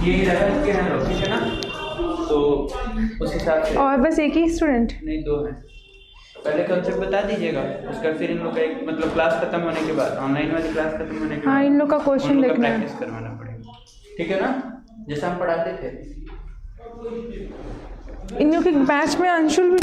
ये 11 के हैं लोग, ठीक है ना? तो उस हिसाब से। और बस एक ही स्टूडेंट? नहीं, 2 हैं। पहले कंसेप्ट बता दीजिएगा, उसका फिर इन लोग का एक मतलब क्लास खत्म होने के बाद, ऑनलाइन वाली क्लास खत्म होने के बाद, हाँ, इन लोग का क्वेश्चन देखना है, प्रैक्टिस करवाना पड़ेगा, ठीक है ना? जैसा हम पढ़ाते थे। इन लोग के बैच में अंशुल भी।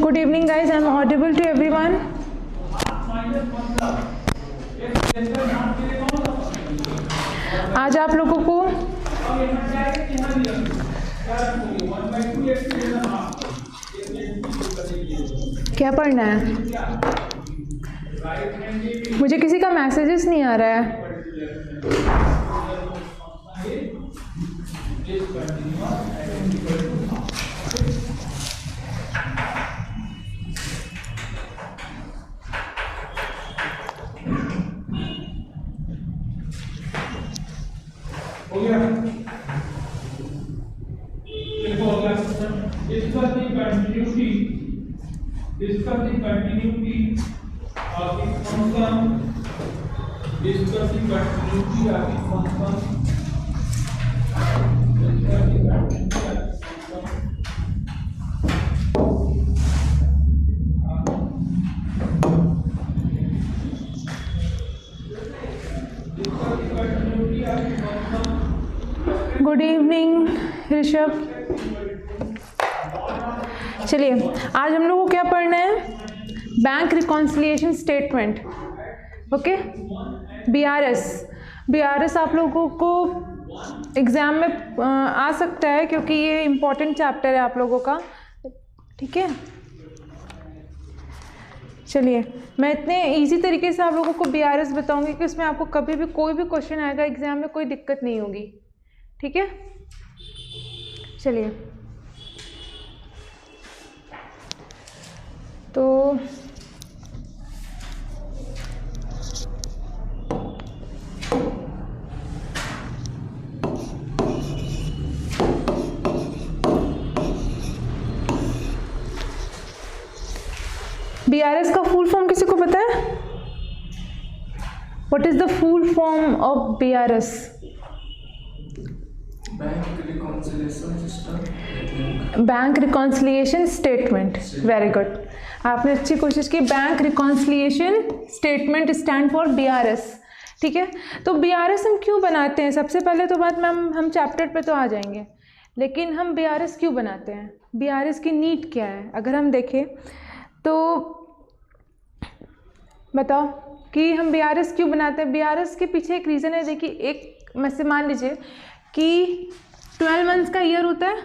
Good evening guys, I am audible to everyone. आज आप लोगों को क्या पढ़ना है? मुझे किसी का मैसेजेस नहीं आ रहा है। Discussing continuity of its function. Discussing continuity of its function. Good evening Rishabh. चलिए, आज हम लोग को क्या पढ़ना है? Bank reconciliation statement, okay. BRS आप लोगों को एग्ज़ाम में आ सकता है क्योंकि ये इम्पॉर्टेंट चैप्टर है आप लोगों का, ठीक है। चलिए, मैं इतने इजी तरीके से आप लोगों को बीआरएस बताऊंगी कि उसमें आपको कभी भी कोई भी क्वेश्चन आएगा एग्ज़ाम में कोई दिक्कत नहीं होगी, ठीक है। चलिए, तो बीआरएस का फुल फॉर्म किसी को पता है? What is the full form of BRS? Bank reconciliation statement. Very good, आपने अच्छी कोशिश की। Bank reconciliation statement stand for BRS, ठीक है। तो बीआरएस हम क्यों बनाते हैं? सबसे पहले तो बात में हम चैप्टर पे तो आ जाएंगे, लेकिन हम बीआरएस क्यों बनाते हैं? बीआरएस की नीड क्या है? अगर हम देखें तो बताओ कि हम बीआरएस क्यों बनाते हैं? बीआरएस के पीछे एक रीज़न है। देखिए, एक में से मान लीजिए कि 12 मंथ्स का ईयर होता है,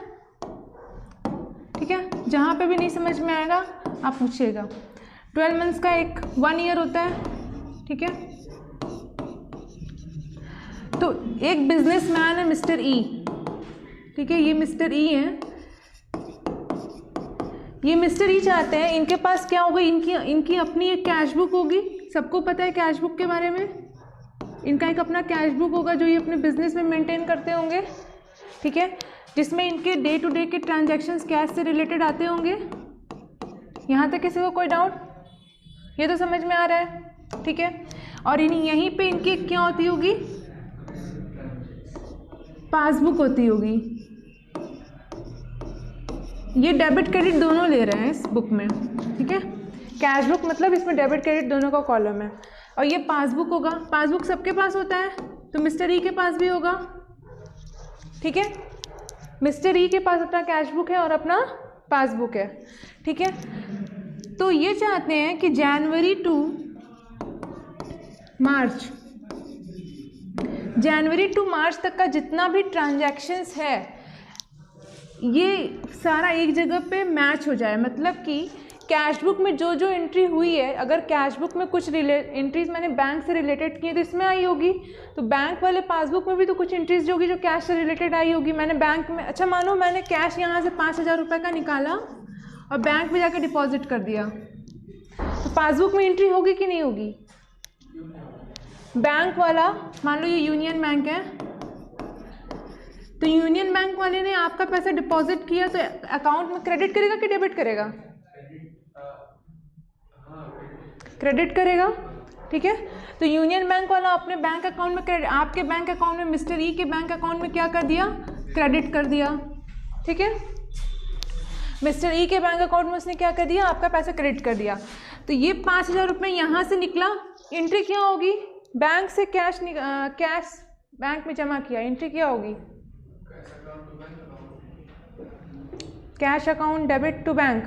ठीक है। जहाँ पे भी नहीं समझ में आएगा आप पूछिएगा। 12 मंथ्स का एक 1 ईयर होता है, ठीक है। तो एक बिजनेसमैन है मिस्टर ई, ठीक है। ये मिस्टर ई हैं। ये मिस्टर ई चाहते हैं, इनके पास क्या होगा? इनकी अपनी एक कैश बुक होगी। सबको पता है कैश बुक के बारे में। इनका एक अपना कैश बुक होगा जो ये अपने बिजनेस में मेंटेन करते होंगे, ठीक है। जिसमें इनके डे टू डे के ट्रांजैक्शंस कैश से रिलेटेड आते होंगे। यहाँ तक किसी को कोई डाउट? ये तो समझ में आ रहा है, ठीक है। और यहीं पे इनकी क्या होती होगी? पासबुक होती होगी। ये डेबिट क्रेडिट दोनों ले रहे हैं इस बुक में, ठीक है। कैश बुक मतलब इसमें डेबिट क्रेडिट दोनों का कॉलम है। और ये पासबुक होगा। पासबुक सबके पास होता है, तो मिस्टर ई के पास भी होगा, ठीक है। मिस्टर ई के पास अपना कैश बुक है और अपना पासबुक है, ठीक है। तो ये चाहते हैं कि जनवरी टू मार्च तक का जितना भी ट्रांजैक्शंस है ये सारा एक जगह पे मैच हो जाए। मतलब कि कैश बुक में जो जो एंट्री हुई है, अगर कैश बुक में कुछ एंट्रीज मैंने बैंक से रिलेटेड की है तो इसमें आई होगी, तो बैंक वाले पासबुक में भी तो कुछ एंट्रीज जो होगी जो कैश से रिलेटेड आई होगी। मैंने बैंक में, अच्छा मानो मैंने कैश यहाँ से 5,000 रुपये का निकाला और बैंक में जाकर डिपॉजिट कर दिया, तो पासबुक में एंट्री होगी कि नहीं होगी? बैंक वाला, मान लो ये यूनियन बैंक है, तो यूनियन बैंक वाले ने आपका पैसा डिपॉजिट किया तो अकाउंट में क्रेडिट करेगा कि डेबिट करेगा? क्रेडिट करेगा, ठीक है। तो यूनियन बैंक वाला अपने बैंक अकाउंट में क्रेडिट, आपके बैंक अकाउंट में मिस्टर ई के बैंक अकाउंट में क्या कर दिया? क्रेडिट कर दिया, ठीक है। मिस्टर ई के बैंक अकाउंट में उसने क्या कर दिया? आपका पैसा क्रेडिट कर दिया। तो ये 5,000 रुपये यहाँ से निकला, एंट्री क्या होगी? बैंक से कैश कैश बैंक में जमा किया, एंट्री क्या होगी? Cash account debit to bank.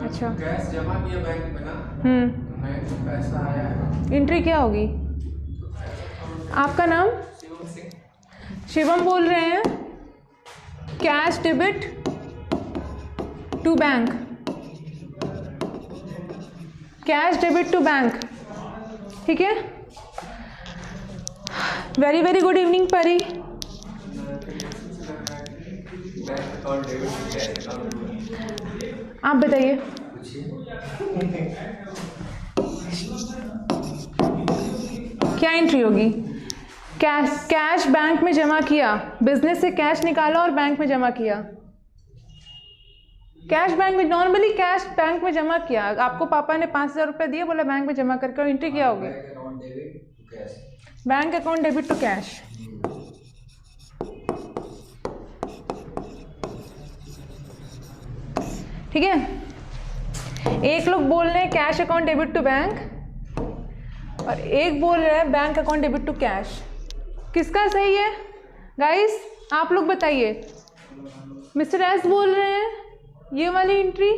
अच्छा, कैश जमा किया बैंक में ना, बैंक में पैसा आया है, एंट्री क्या होगी? आपका नाम? शिवम सिंह। शिवम बोल रहे हैं, cash debit to bank, cash debit to bank, ठीक है। वेरी वेरी गुड इवनिंग परी। आप बताइए, क्या एंट्री होगी? कैश बैंक में जमा किया, बिजनेस से कैश निकाला और बैंक में जमा किया। कैश बैंक में, नॉर्मली कैश बैंक में जमा किया, आपको पापा ने 5,000 रुपये दिए, बोला बैंक में जमा करके, एंट्री क्या होगी? Bank account debit to cash. ठीक है। एक लोग बोल रहे हैं cash account debit to bank और एक बोल रहे हैं bank account debit to cash. किसका सही है गाइस? आप लोग बताइए। मिस्टर एस बोल रहे हैं ये वाली एंट्री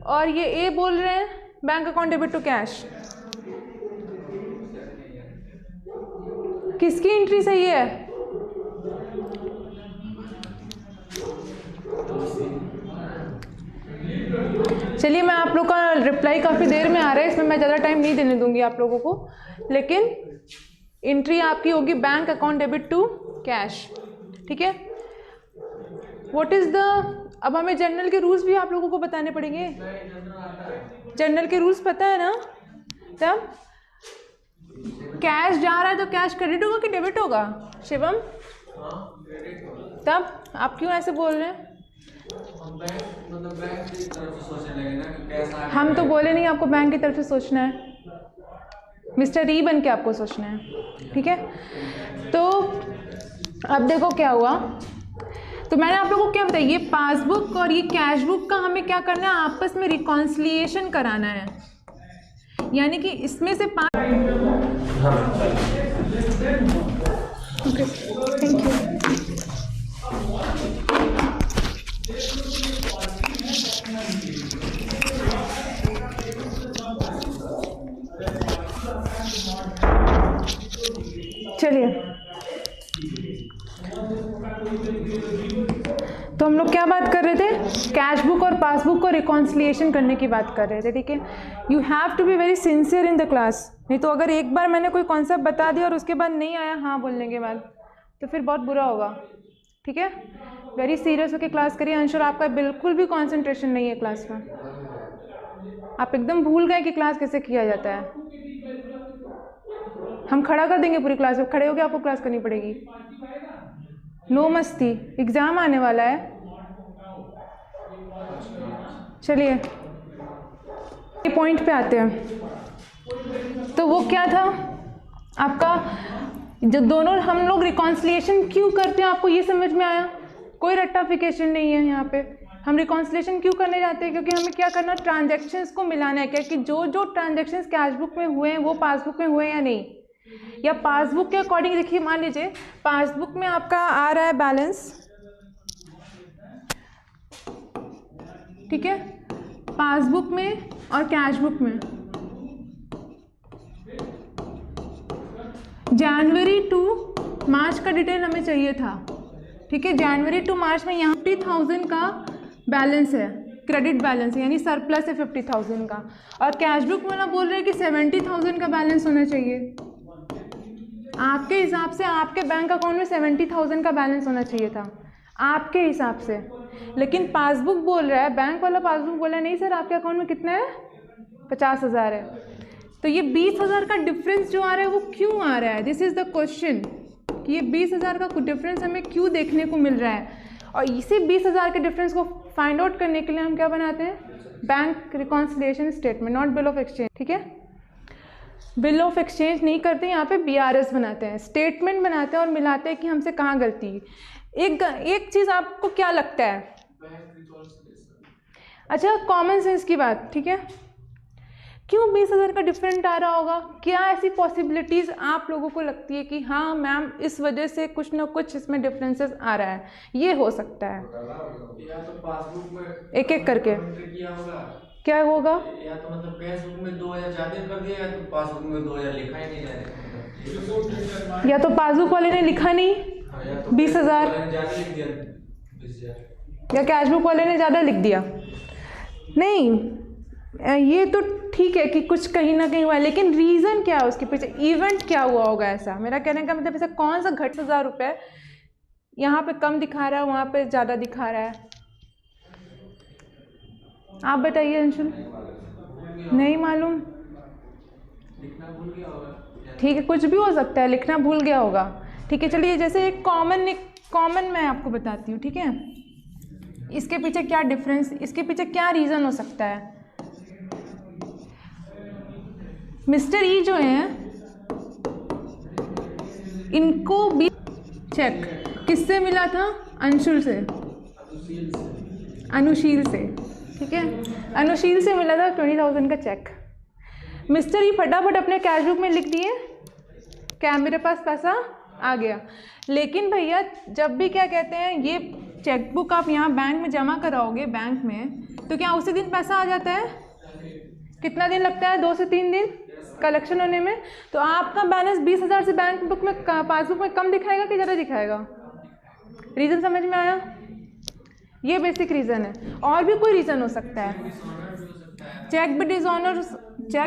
और ये ए बोल रहे हैं bank account debit to cash. किसकी एंट्री सही है? चलिए, मैं आप लोग का रिप्लाई काफ़ी देर में आ रहा है, इसमें मैं ज़्यादा टाइम नहीं देने दूंगी आप लोगों को, लेकिन एंट्री आपकी होगी bank account debit to cash. ठीक है। व्हाट इज़ द, अब हमें जर्नल के रूल्स भी आप लोगों को बताने पड़ेंगे। जर्नल के रूल्स पता है ना? तब कैश जा रहा है तो कैश क्रेडिट होगा कि डेबिट होगा? शिवम, तब आप क्यों ऐसे बोल रहे हैं? हम तो बोले नहीं आपको बैंक की तरफ से सोचना है, मिस्टर ई बन के आपको सोचना है। ठीक है। तो अब देखो क्या हुआ। तो मैंने आप लोगों को क्या बताया, ये पासबुक और ये कैश बुक का हमें क्या करना है, आपस में रिकॉन्सिलिएशन कराना है, यानी कि इसमें से ओके, थैंक यू। चलिए, तो हम लोग क्या बात कर रहे थे? कैश बुक और पासबुक को रिकॉन्सिलिएशन करने की बात कर रहे थे। ठीक है। You have to be very sincere in the class, नहीं तो अगर एक बार मैंने कोई कॉन्सेप्ट बता दिया और उसके बाद नहीं आया हाँ बोलने के बाद, तो फिर बहुत बुरा होगा। ठीक है। वेरी सीरियस होकर क्लास करिए। अंशुल, आपका बिल्कुल भी कंसंट्रेशन नहीं है क्लास में, आप एकदम भूल गए कि क्लास कैसे किया जाता है। हम खड़ा कर देंगे पूरी क्लास में, खड़े होकर आपको क्लास करनी पड़ेगी। नो मस्ती, एग्जाम आने वाला है। चलिए, ये पॉइंट पे आते हैं। तो वो क्या था आपका, जो दोनों हम लोग रिकॉन्सिलिएशन क्यों करते हैं, आपको ये समझ में आया? कोई रट्टाफिकेशन नहीं है यहाँ पे। हम रिकॉन्सिलिएशन क्यों करने जाते हैं? क्योंकि हमें क्या करना, ट्रांजैक्शंस को मिलाना है। क्या कि जो जो ट्रांजैक्शंस कैशबुक में हुए हैं वो पासबुक में हुए या नहीं, या पासबुक के अकॉर्डिंग। देखिए, मान लीजिए पासबुक में आपका आ रहा है बैलेंस, ठीक है, पासबुक में और कैशबुक में जनवरी टू मार्च का डिटेल हमें चाहिए था। ठीक है। जनवरी टू मार्च में यहाँ 50,000 का बैलेंस है। क्रेडिट बैलेंस है, यानी सरप्लस है 50,000 का, और कैश बुक वाला बोल रहे हैं कि 70,000 का बैलेंस होना चाहिए। आपके हिसाब से आपके बैंक अकाउंट में 70,000 का बैलेंस होना चाहिए था आपके हिसाब से, लेकिन पासबुक बोल रहा है, बैंक वाला पासबुक बोल रहा है नहीं सर आपके अकाउंट में कितना है, 50,000 है। तो ये 20,000 का डिफरेंस जो आ रहा है वो क्यों आ रहा है? दिस इज़ द क्वेश्चन कि ये 20,000 का डिफरेंस हमें क्यों देखने को मिल रहा है। और इसी 20,000 के डिफरेंस को फाइंड आउट करने के लिए हम क्या बनाते हैं, bank reconciliation statement, not bill of exchange. ठीक है, बिल ऑफ एक्सचेंज नहीं करते, यहाँ पे BRS बनाते हैं, स्टेटमेंट बनाते हैं और मिलाते हैं कि हमसे कहाँ गलती है। एक चीज़ आपको क्या लगता है, अच्छा कॉमन सेंस की बात, ठीक है, क्यों 20,000 का डिफरेंट आ रहा होगा? क्या ऐसी पॉसिबिलिटीज़ आप लोगों को लगती है कि हाँ मैम इस वजह से कुछ ना कुछ इसमें डिफरेंसेस आ रहा है? ये हो सकता है, या तो पासबुक में एक एक करके एंट्री किया होगा, क्या होगा, या तो मतलब कैश बुक में 2,000 ज्यादा कर दिया, या तो पासबुक में 2,000 लिखा ही नहीं जा रहा, या तो पासबुक वाले ने लिखा नहीं या तो 20,000, ज्यादा लिख दिया 20,000, या कैशबुक वाले ने ज़्यादा लिख दिया। नहीं, ये तो ठीक है कि कुछ कहीं ना कहीं हुआ है, लेकिन रीज़न क्या है उसके पीछे, इवेंट क्या हुआ होगा ऐसा? मेरा कहने का मतलब ऐसा कौन सा घट 1,000 रुपये यहाँ पे कम दिखा रहा है, वहाँ पे ज़्यादा दिखा रहा है? आप बताइए अंशुल। नहीं मालूम, लिखना भूल गया होगा, ठीक है, कुछ भी हो सकता है, लिखना भूल गया होगा। ठीक है, चलिए जैसे एक कॉमन मैं आपको बताती हूँ, ठीक है, इसके पीछे क्या डिफरेंस, इसके पीछे क्या रीज़न हो सकता है। मिस्टर ई जो हैं इनको भी चेक किससे मिला था? अंशुल से, अनुशील से, ठीक है, अनुशील से मिला था 20,000 का चेक। मिस्टर ई फटाफट अपने कैश बुक में लिख दिए, क्या मेरे पास पैसा आ गया। लेकिन भैया जब भी क्या कहते हैं, ये चेकबुक आप यहाँ बैंक में जमा कराओगे बैंक में, तो क्या उसी दिन पैसा आ जाता है? कितना दिन लगता है? 2 से 3 दिन कलेक्शन होने में। तो आपका बैलेंस 20,000 से बैंक बुक में, पासबुक में कम दिखाएगा कि ज़्यादा दिखाएगा? रीज़न समझ में आया? ये बेसिक रीज़न है। और भी कोई रीज़न हो सकता है, चेक भी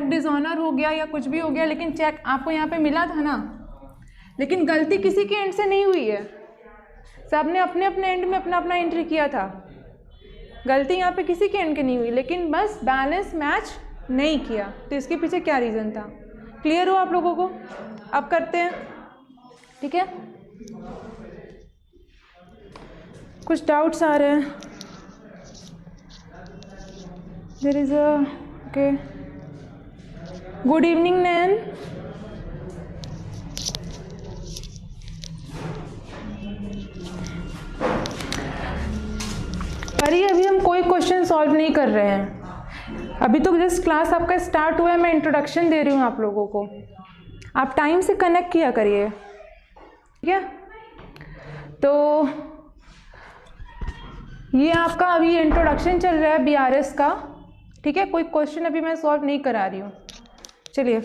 डिसऑनर हो गया या कुछ भी हो गया, लेकिन चेक आपको यहाँ पे मिला था ना, लेकिन गलती किसी के एंड से नहीं हुई है, सबने अपने अपने एंड में अपना अपना एंट्री किया था, गलती यहाँ पे किसी के एंड की नहीं हुई, लेकिन बस बैलेंस मैच नहीं किया। तो इसके पीछे क्या रीज़न था? क्लियर हो आप लोगों को? अब करते हैं, ठीक है, कुछ डाउट्स आ रहे हैं? There is a okay, good evening नैन। अरे अभी हम कोई क्वेश्चन सॉल्व नहीं कर रहे हैं, अभी तो जस्ट क्लास आपका स्टार्ट हुआ है, मैं इंट्रोडक्शन दे रही हूँ आप लोगों को। आप टाइम से कनेक्ट किया करिए, ठीक है। तो ये आपका अभी इंट्रोडक्शन चल रहा है BRS का, ठीक है। कोई क्वेश्चन अभी मैं सॉल्व नहीं करा रही हूँ। चलिए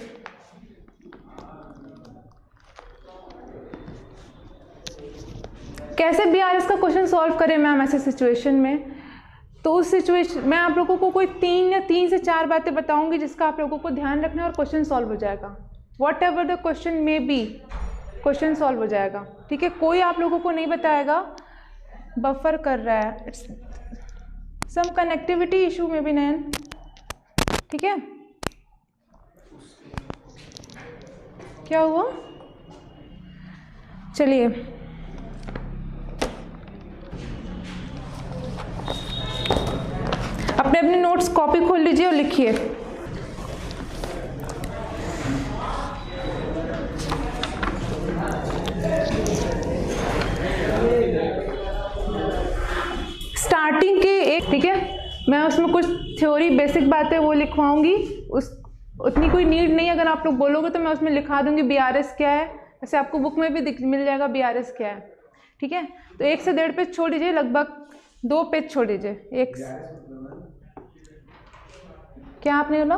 कैसे BRS का क्वेश्चन सॉल्व करें मैम ऐसे सिचुएशन में? तो उस सिचुएशन मैं आप लोगों को कोई 3 से 4 बातें बताऊंगी जिसका आप लोगों को ध्यान रखना है और क्वेश्चन सॉल्व हो जाएगा। What ever the question may be, question solve हो जाएगा, ठीक है। कोई आप लोगों को नहीं बताएगा बफर कर रहा है, इट्स सम कनेक्टिविटी इशू में भी नैन, ठीक है। क्या हुआ? चलिए अपने अपने नोट्स कॉपी खोल लीजिए और लिखिए। स्टार्टिंग के एक, ठीक है, मैं उसमें कुछ थ्योरी बेसिक बातें वो लिखवाऊंगी, उतनी कोई नीड नहीं। अगर आप लोग बोलोगे तो मैं उसमें लिखा दूंगी BRS क्या है, वैसे आपको बुक में भी मिल जाएगा BRS क्या है, ठीक है। तो 1 से 1.5 पेज छोड़ दीजिए, लगभग 2 पेज छोड़ दीजिए। एक क्या आपने बोला?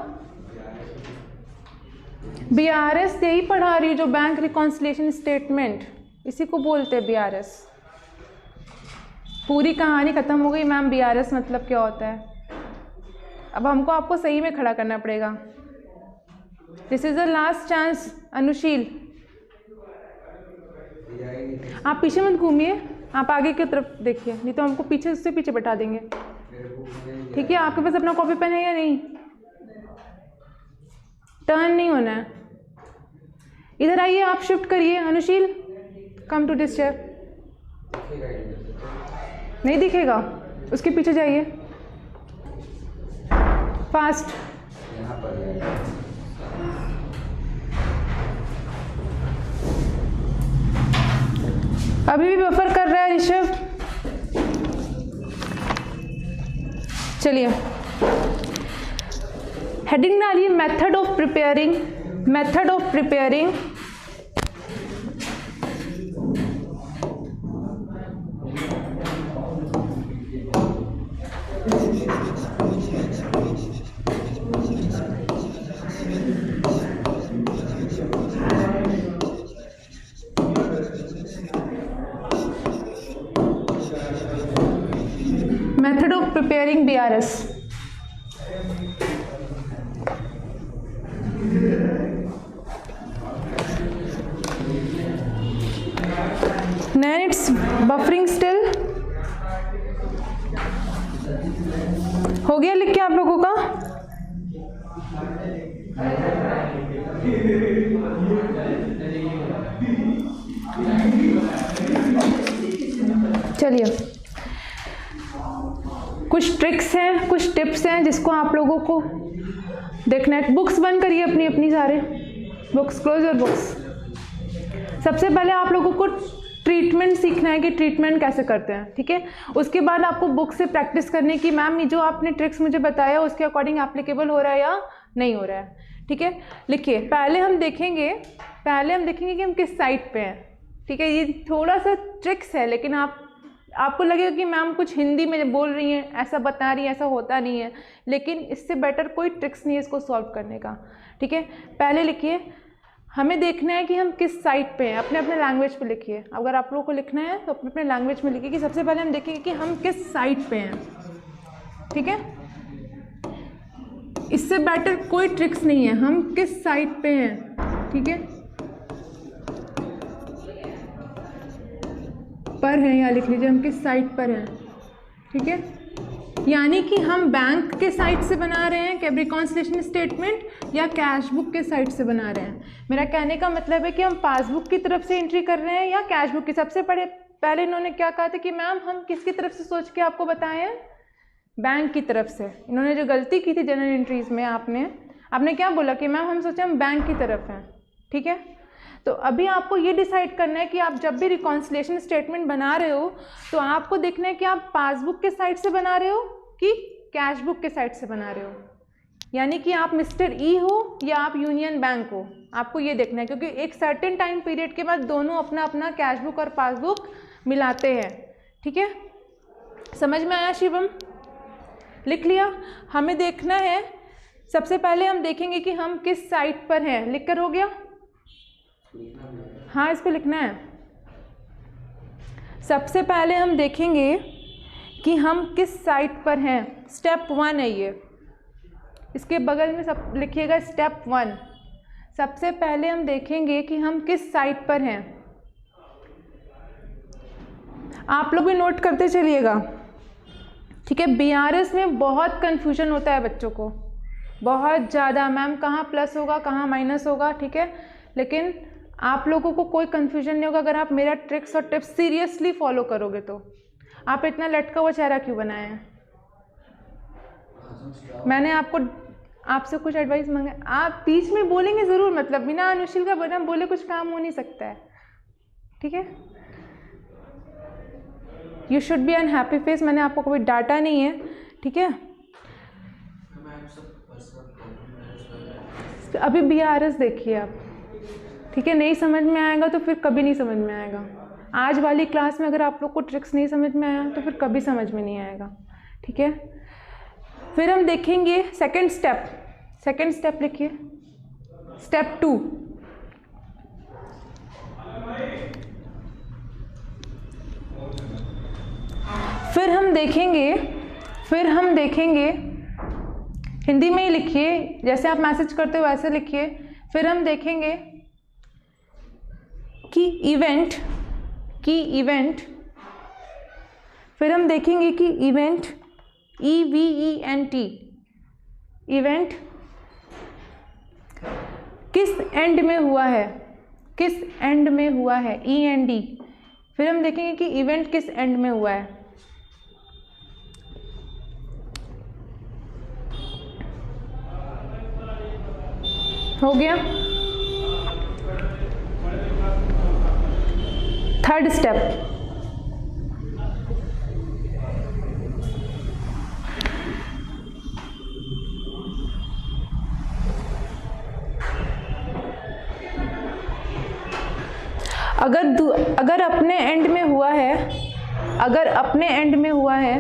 BRS यही पढ़ा रही हूँ, जो बैंक रिकॉन्सिलिएशन स्टेटमेंट, इसी को बोलते हैं BRS। पूरी कहानी खत्म हो गई मैम, BRS मतलब क्या होता है। अब हमको आपको सही में खड़ा करना पड़ेगा। This is the last chance. Anushil, आप पीछे मत घूमिए, आप आगे की तरफ देखिए, नहीं तो हमको पीछे उससे पीछे बैठा देंगे। ठीक है, आपके पास अपना कॉपी पेन है या नहीं? टर्न नहीं होना है। इधर आइए, आप शिफ्ट करिए। अनुशील, कम टू दिस चेयर। नहीं दिखेगा, उसके पीछे जाइए फास्ट। अभी भी बफर कर रहा है ऋषभ। चलिए, हेडिंग डालिए method of preparing. Method of preparing method of preparing BRS। Then it's buffering still। हो गया लिख के आप लोगों का? चलिए, कुछ ट्रिक्स हैं, कुछ टिप्स हैं जिसको आप लोगों को देखना है। बुक्स बंद करिए अपनी अपनी, सारे बुक्स, क्लोज योर बुक्स। सबसे पहले आप लोगों को ट्रीटमेंट सीखना है कि ट्रीटमेंट कैसे करते हैं, ठीक है। उसके बाद आपको बुक से प्रैक्टिस करने की, मैम ये जो आपने ट्रिक्स मुझे बताया उसके अकॉर्डिंग एप्लीकेबल हो रहा है या नहीं हो रहा है, ठीक है। लिखिए, पहले हम देखेंगे कि हम किस साइट पे हैं, ठीक है। ये थोड़ा सा ट्रिक्स है, लेकिन आपको लगेगा कि मैम कुछ हिंदी में बोल रही हैं, ऐसा बता रही हैं, ऐसा होता नहीं है, लेकिन इससे बेटर कोई ट्रिक्स नहीं है इसको सॉल्व करने का, ठीक है। पहले लिखिए, हमें देखना है कि हम किस साइट पे हैं, अपने अपने लैंग्वेज पे लिखिए। अगर आप लोगों को लिखना है तो अपने अपने लैंग्वेज में लिखिए कि सबसे पहले हम देखेंगे कि हम किस साइट पे हैं, ठीक है। इससे बेटर कोई ट्रिक्स नहीं है, हम किस साइट पे हैं, ठीक है। पर है, यहाँ लिख लीजिए हम किस साइट पर हैं, ठीक है। यानी कि हम बैंक के साइट से बना रहे हैं रिकॉन्सिलिएशन स्टेटमेंट या कैश बुक के साइट से बना रहे हैं। मेरा कहने का मतलब है कि हम पासबुक की तरफ से एंट्री कर रहे हैं या कैश बुक की। सबसे पहले इन्होंने क्या कहा था कि मैम हम किसकी तरफ से सोच के आपको बताए हैं, बैंक की तरफ से। इन्होंने जो गलती की थी जनरल एंट्रीज में, आपने क्या बोला कि मैम हम सोचे हम बैंक की तरफ हैं, ठीक है। तो अभी आपको ये डिसाइड करना है कि आप जब भी रिकॉन्सिलिएशन स्टेटमेंट बना रहे हो तो आपको देखना है कि आप पासबुक के साइड से बना रहे हो कि कैश बुक के साइड से बना रहे हो। यानी कि आप मिस्टर ई हो या आप यूनियन बैंक हो, आपको ये देखना है, क्योंकि एक सर्टेन टाइम पीरियड के बाद दोनों अपना अपना कैश बुक और पासबुक मिलाते हैं, ठीक है। समझ में आया शिवम? लिख लिया? हमें देखना है, सबसे पहले हम देखेंगे कि हम किस साइट पर हैं। लिख कर हो गया? हाँ, इस पर लिखना है। सबसे पहले हम देखेंगे कि हम किस साइट पर हैं। स्टेप 1 है ये, इसके बगल में सब लिखिएगा स्टेप 1। सबसे पहले हम देखेंगे कि हम किस साइट पर हैं। आप लोग भी नोट करते चलिएगा, ठीक है। BRS में बहुत कन्फ्यूजन होता है बच्चों को, बहुत ज़्यादा। मैम कहाँ प्लस होगा, कहाँ माइनस होगा, ठीक है। लेकिन आप लोगों को कोई कन्फ्यूजन नहीं होगा अगर आप मेरा ट्रिक्स और टिप्स सीरियसली फॉलो करोगे तो। आप इतना लटका हुआ चेहरा क्यों बनाए हैं? मैंने आपसे कुछ एडवाइस मांगा, आप बीच में बोलेंगे ज़रूर, मतलब बिना अनुशील का बिना बोले कुछ काम हो नहीं सकता है, ठीक है। You should be on happy face. मैंने आपको कोई डांटा नहीं है, ठीक है। अभी BRS देखिए आप, ठीक है। नहीं समझ में आएगा तो फिर कभी नहीं समझ में आएगा। आज वाली क्लास में अगर आप लोग को ट्रिक्स नहीं समझ में आया तो फिर कभी समझ में नहीं आएगा, ठीक है। फिर हम देखेंगे सेकंड स्टेप लिखिए, स्टेप 2। फिर हम देखेंगे हिंदी में ही लिखिए, जैसे आप मैसेज करते हो वैसे लिखिए। फिर हम देखेंगे कि इवेंट फिर हम देखेंगे कि इवेंट EVENT इवेंट किस एंड में हुआ है, किस एंड में हुआ है, END। फिर हम देखेंगे कि इवेंट किस एंड में हुआ है। हो गया। थर्ड स्टेप, अगर अपने एंड में हुआ है, अगर अपने एंड में हुआ है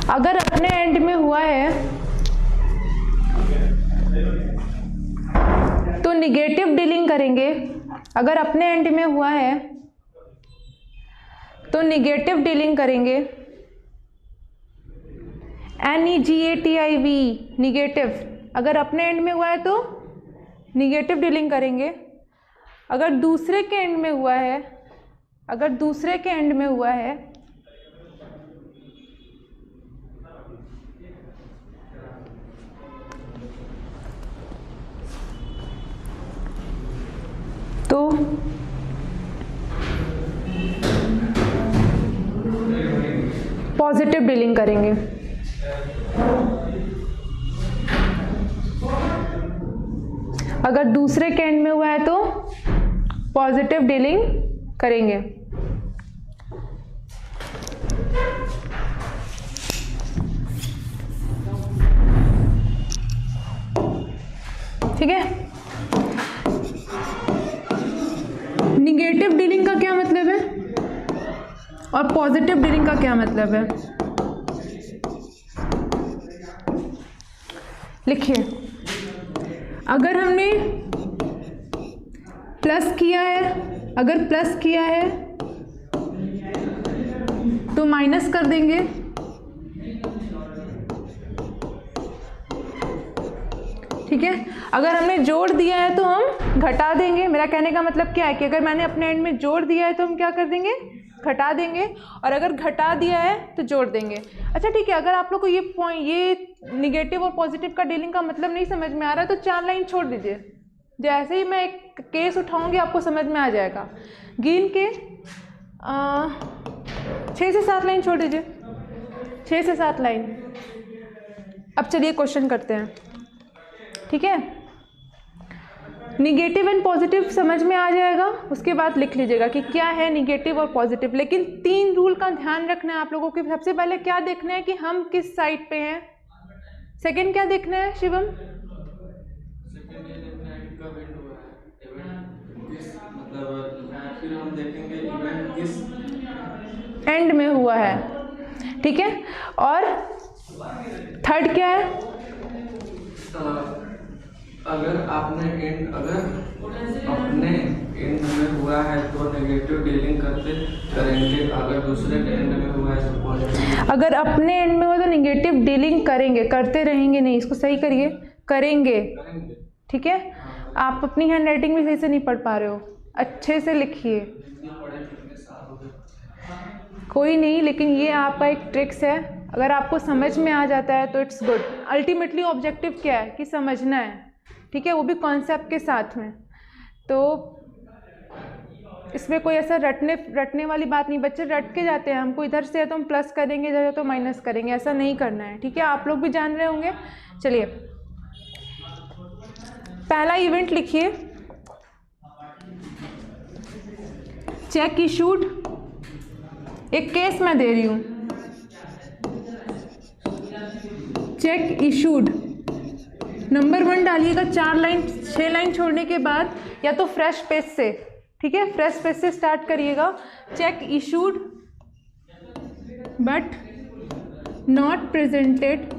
अगर अपने एंड में हुआ है तो निगेटिव डीलिंग करेंगे। अगर अपने एंड में हुआ है तो निगेटिव डीलिंग करेंगे, NEGATIV निगेटिव। अगर अपने एंड में हुआ है तो निगेटिव डीलिंग करेंगे। अगर दूसरे के एंड में हुआ है, अगर दूसरे के एंड में हुआ है तो पॉजिटिव डीलिंग करेंगे। अगर दूसरे के एंड में हुआ है तो पॉजिटिव डीलिंग करेंगे। ठीक है। निगेटिव डीलिंग का क्या मतलब है और पॉजिटिव डीलिंग का क्या मतलब है, लिखिए। अगर हमने प्लस किया है, अगर प्लस किया है तो माइनस कर देंगे। ठीक है। अगर हमने जोड़ दिया है तो हम घटा देंगे। मेरा कहने का मतलब क्या है कि अगर मैंने अपने एंड में जोड़ दिया है तो हम क्या कर देंगे, घटा देंगे। और अगर घटा दिया है तो जोड़ देंगे। अच्छा ठीक है। अगर आप लोग को ये निगेटिव और पॉजिटिव का डीलिंग का मतलब नहीं समझ में आ रहा है तो 4 लाइन छोड़ दीजिए। जैसे ही मैं एक केस उठाऊंगी आपको समझ में आ जाएगा। गिन के 6 से 7 लाइन छोड़ दीजिए, 6 से 7 लाइन। अब चलिए क्वेश्चन करते हैं। ठीक है। निगेटिव एंड पॉजिटिव समझ में आ जाएगा, उसके बाद लिख लीजिएगा कि क्या है निगेटिव और पॉजिटिव। लेकिन 3 रूल का ध्यान रखना है आप लोगों को। सबसे पहले क्या देखना है कि हम किस साइड पे हैं। सेकंड क्या देखना है शिवम, फिर हम देखेंगे इवेंट किस एंड में हुआ है। ठीक है। और थर्ड क्या है, अगर अपने एंड में हुआ है तो नेगेटिव डीलिंग करेंगे। अगर दूसरे के एंड में हुआ है तो पॉजिटिव। अगर अपने एंड में हुआ तो नेगेटिव डीलिंग करेंगे, करते रहेंगे नहीं। इसको सही करिए, करेंगे। ठीक है। आप अपनी हैंड राइटिंग भी सही से नहीं पढ़ पा रहे हो, अच्छे से लिखिए। कोई नहीं, लेकिन ये आपका एक ट्रिक्स है। अगर आपको समझ में आ जाता है तो इट्स गुड। अल्टीमेटली ऑब्जेक्टिव क्या है कि समझना है। ठीक है। वो भी कॉन्सेप्ट के साथ में। तो इसमें कोई ऐसा रटने वाली बात नहीं। बच्चे रट के जाते हैं, हमको इधर से है तो हम प्लस करेंगे, इधर है तो माइनस करेंगे, ऐसा नहीं करना है। ठीक है। आप लोग भी जान रहे होंगे। चलिए पहला इवेंट लिखिए, चेक इशूड। एक केस मैं दे रही हूँ, चेक इशूड। नंबर 1 डालिएगा 4 लाइन, 6 लाइन छोड़ने के बाद, या तो फ्रेश पेज से। ठीक है। फ्रेश पेज से स्टार्ट करिएगा। Check issued but not presented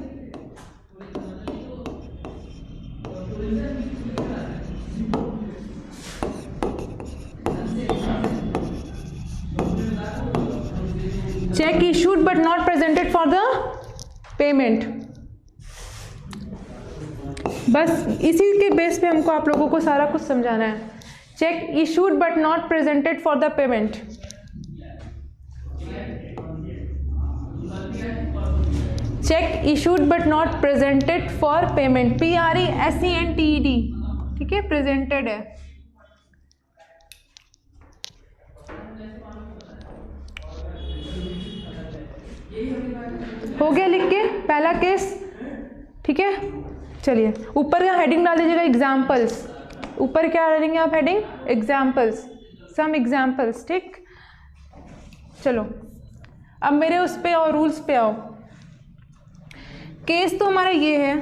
check issued but not presented for the payment. बस इसी के बेस पे हमको आप लोगों को सारा कुछ समझाना है। Cheque issued but not presented for the payment. Check issued but not presented for payment, PRESENTED, ठीक है, प्रेजेंटेड है। हो गया लिख के पहला केस, ठीक है। चलिए ऊपर का हेडिंग डाल दीजिएगा एग्जाम्पल्स। ऊपर क्या डालेंगे आप हेडिंग? एग्जाम्पल्स, सम एग्जाम्पल्स, ठीक। चलो अब मेरे उस पे और रूल्स पे आओ। केस तो हमारा ये है,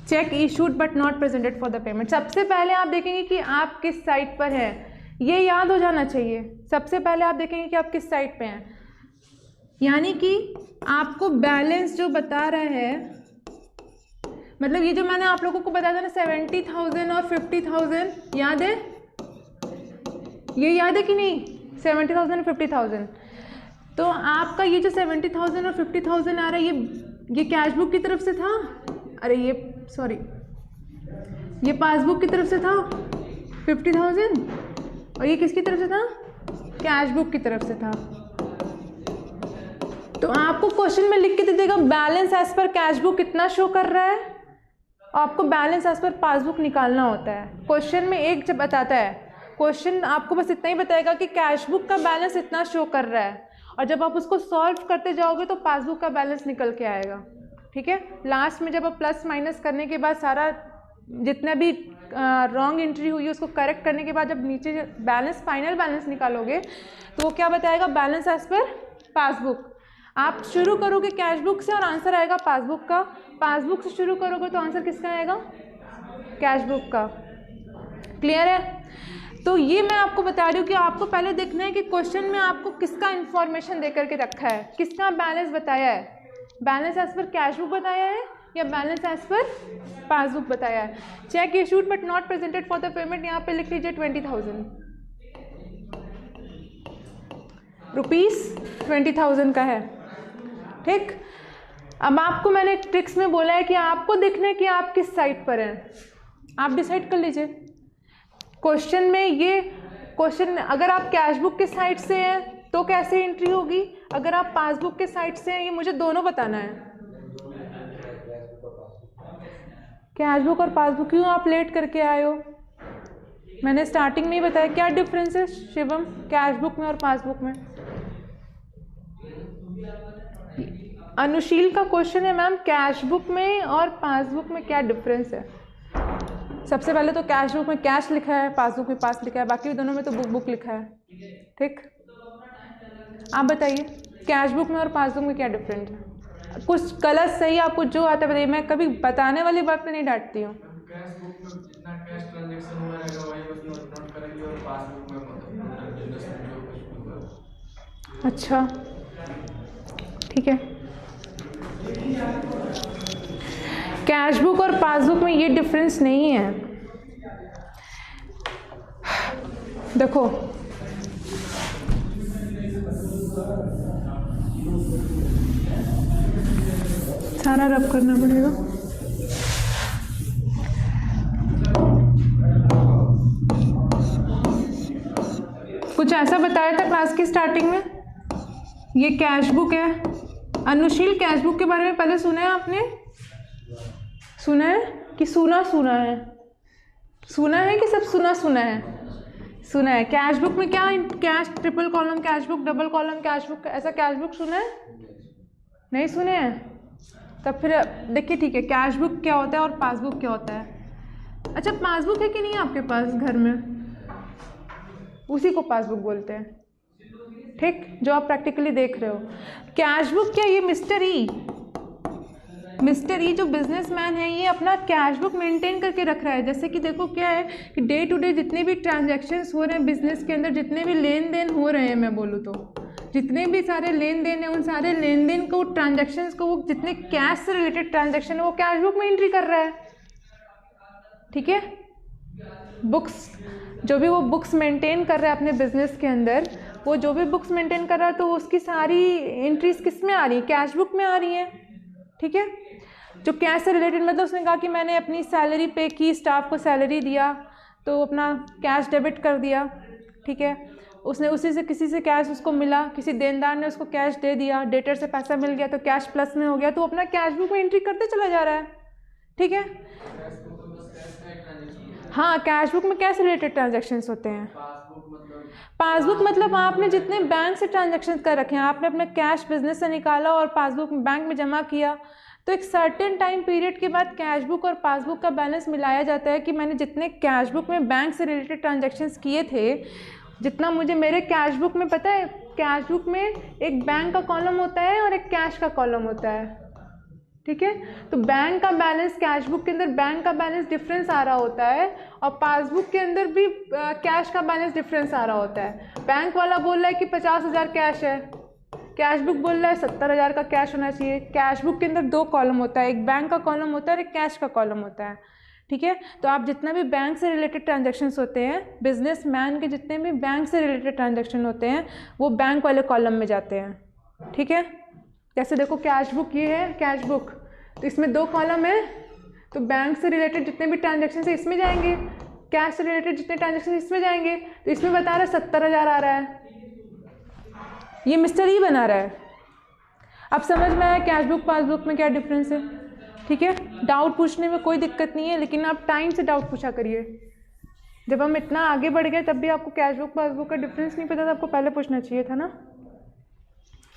cheque issued but not presented for the payment. सबसे पहले आप देखेंगे कि आप किस साइट पर हैं, ये याद हो जाना चाहिए। सबसे पहले आप देखेंगे कि आप किस साइट पे हैं, यानी कि आपको बैलेंस जो बता रहा है, मतलब ये जो मैंने आप लोगों को बताया था ना 70,000 और 50,000, याद है? ये याद है कि नहीं? 70,000 और 50,000। तो आपका ये जो 70,000 और 50,000 आ रहा है, ये कैश बुक की तरफ से था, अरे ये सॉरी, ये पासबुक की तरफ से था 50,000, और ये किसकी तरफ से था? कैश बुक की तरफ से था। तो आपको क्वेश्चन में लिख के दे देगा balance as per cash book कितना शो कर रहा है, आपको बैलेंस एज पर पासबुक निकालना होता है। क्वेश्चन में एक जब बताता है, क्वेश्चन आपको बस इतना ही बताएगा कि कैश बुक का बैलेंस इतना शो कर रहा है, और जब आप उसको सॉल्व करते जाओगे तो पासबुक का बैलेंस निकल के आएगा, ठीक है। लास्ट में जब आप प्लस माइनस करने के बाद सारा जितना भी रॉन्ग एंट्री हुई है उसको करेक्ट करने के बाद जब नीचे बैलेंस फाइनल बैलेंस निकालोगे तो वो क्या बताएगा? Balance as per passbook. आप शुरू करोगे कैश बुक से और आंसर आएगा पासबुक का, पासबुक से शुरू करोगे तो आंसर किसका आएगा? कैश बुक का। क्लियर है? तो ये मैं आपको बता रही हूँ कि आपको पहले देखना है कि क्वेश्चन में आपको किसका इंफॉर्मेशन दे करके रखा है, किसका बैलेंस बताया है, balance as per cash book बताया है या बैलेंस एज पर पासबुक बताया है। Cheque issued but not presented for the payment, यहाँ पे लिख लीजिए 20,000 रुपीज़ 20,000 का है, ठीक। अब आपको मैंने ट्रिक्स में बोला है कि आपको देखना है कि आप किस साइट पर हैं, आप डिसाइड कर लीजिए। क्वेश्चन में ये क्वेश्चन, अगर आप कैश बुक के साइट से हैं तो कैसे एंट्री होगी, अगर आप पासबुक के साइट से हैं, ये मुझे दोनों बताना है। कैश बुक और पासबुक क्यों आप लेट करके आए हो? मैंने स्टार्टिंग में ही बताया क्या डिफरेंस है शिवम कैश बुक में और पासबुक में। अनुशील का क्वेश्चन है मैम, कैश बुक में और पासबुक में क्या डिफरेंस है? सबसे पहले तो कैश बुक में कैश लिखा है, पासबुक में पास लिखा है, बाकी दोनों में तो बुक लिखा है, ठीक। आप बताइए कैश बुक में और पासबुक में क्या डिफरेंट है? कुछ गलत सही आपको जो आता है बताइए, मैं कभी बताने वाली बात पे नहीं डांटती हूँ। कैश बुक में जितना कैश ट्रांजैक्शन हुआ रहेगा वही बस नोट करेंगे, और पासबुक में मतलब ट्रांजैक्शन जो कुछ भी हुआ। अच्छा ठीक है, कैश बुक और पासबुक में ये डिफरेंस नहीं है। देखो सारा रब करना पड़ेगा। कुछ ऐसा बताया था क्लास की स्टार्टिंग में, ये कैश बुक है। अनुशील कैश बुक के बारे में पहले सुना है आपने? सुना है कि सुना है? सुना है कि सब सुना है? सुना है। कैश बुक में क्या, cash triple column cash book, double column cash book, ऐसा कैश बुक सुना है? नहीं सुने हैं? तब फिर देखिए, ठीक है, कैश बुक क्या होता है और पासबुक क्या होता है। अच्छा, पासबुक है कि नहीं आपके पास घर में? उसी को पासबुक बोलते हैं, ठीक, जो आप प्रैक्टिकली देख रहे हो। कैश बुक क्या, ये मिस्टर ई जो बिजनेसमैन है, ये अपना कैश बुक मेंटेन करके रख रहा है। जैसे कि देखो क्या है कि डे टू डे जितने भी ट्रांजैक्शंस हो रहे हैं बिजनेस के अंदर, जितने भी लेन देन हो रहे हैं, मैं बोलूँ तो जितने भी सारे लेन देन है, उन सारे लेन देन को, ट्रांजैक्शंस को, वो जितने कैश से रिलेटेड ट्रांजैक्शन है वो कैश बुक में एंट्री कर रहा है, ठीक है। बुक्स, जो भी वो बुक्स मेंटेन कर रहा है अपने बिजनेस के अंदर, वो जो भी बुक्स मेंटेन कर रहा है तो उसकी सारी एंट्रीज किस में आ रही है? कैश बुक में आ रही है। ठीक है, जो कैश से रिलेटेड, मतलब उसने कहा कि मैंने अपनी सैलरी पे की, स्टाफ को सैलरी दिया तो अपना कैश डेबिट कर दिया। ठीक है, उसने उसी से किसी से कैश उसको मिला, किसी देनदार ने उसको कैश दे दिया, डेटर से पैसा मिल गया तो कैश प्लस में हो गया, तो अपना कैश बुक में एंट्री करते चला जा रहा है। ठीक है, हाँ, कैश बुक में कैश रिलेटेड ट्रांजैक्शंस होते हैं। पासबुक मतलब आपने जितने बैंक से ट्रांजैक्शन कर रखे हैं, आपने अपने कैश बिजनेस से निकाला और पासबुक बैंक में जमा किया, तो एक सर्टेन टाइम पीरियड के बाद कैश बुक और पासबुक का बैलेंस मिलाया जाता है कि मैंने जितने कैश बुक में बैंक से रिलेटेड ट्रांजैक्शंस किए थे, जितना मुझे मेरे कैश बुक में पता है, कैश बुक में एक बैंक का कॉलम होता है और एक कैश का कॉलम होता है। ठीक है, तो बैंक का बैलेंस, कैश बुक के अंदर बैंक का बैलेंस डिफरेंस आ रहा होता है और पासबुक के अंदर भी कैश का बैलेंस डिफरेंस आ रहा होता है। बैंक वाला बोल रहा है कि 50,000 कैश है, कैश बुक बोल रहा है 70,000 का कैश होना चाहिए। कैश बुक के अंदर दो कॉलम होता है, एक बैंक का कॉलम होता है और एक कैश का कॉलम होता है। ठीक है, तो आप जितना भी बैंक से रिलेटेड ट्रांजैक्शंस होते हैं, बिजनेसमैन के जितने भी बैंक से रिलेटेड ट्रांजैक्शन होते हैं, वो बैंक वाले कॉलम में जाते हैं। ठीक है, जैसे देखो कैश बुक ये है, कैश बुक, तो इसमें दो कॉलम है, तो बैंक से रिलेटेड जितने भी ट्रांजैक्शन है इसमें जाएंगे, कैश से रिलेटेड जितने ट्रांजैक्शन इसमें जाएंगे। तो इसमें बता रहा है 70,000 आ रहा है, ये मिस्टर ई बना रहा है। अब समझ में आया कैश बुक पासबुक में क्या डिफरेंस है। ठीक है, डाउट पूछने में कोई दिक्कत नहीं है, लेकिन आप टाइम से डाउट पूछा करिए। जब हम इतना आगे बढ़ गए तब भी आपको कैश बुक पासबुक का डिफरेंस नहीं पता था, आपको पहले पूछना चाहिए था ना।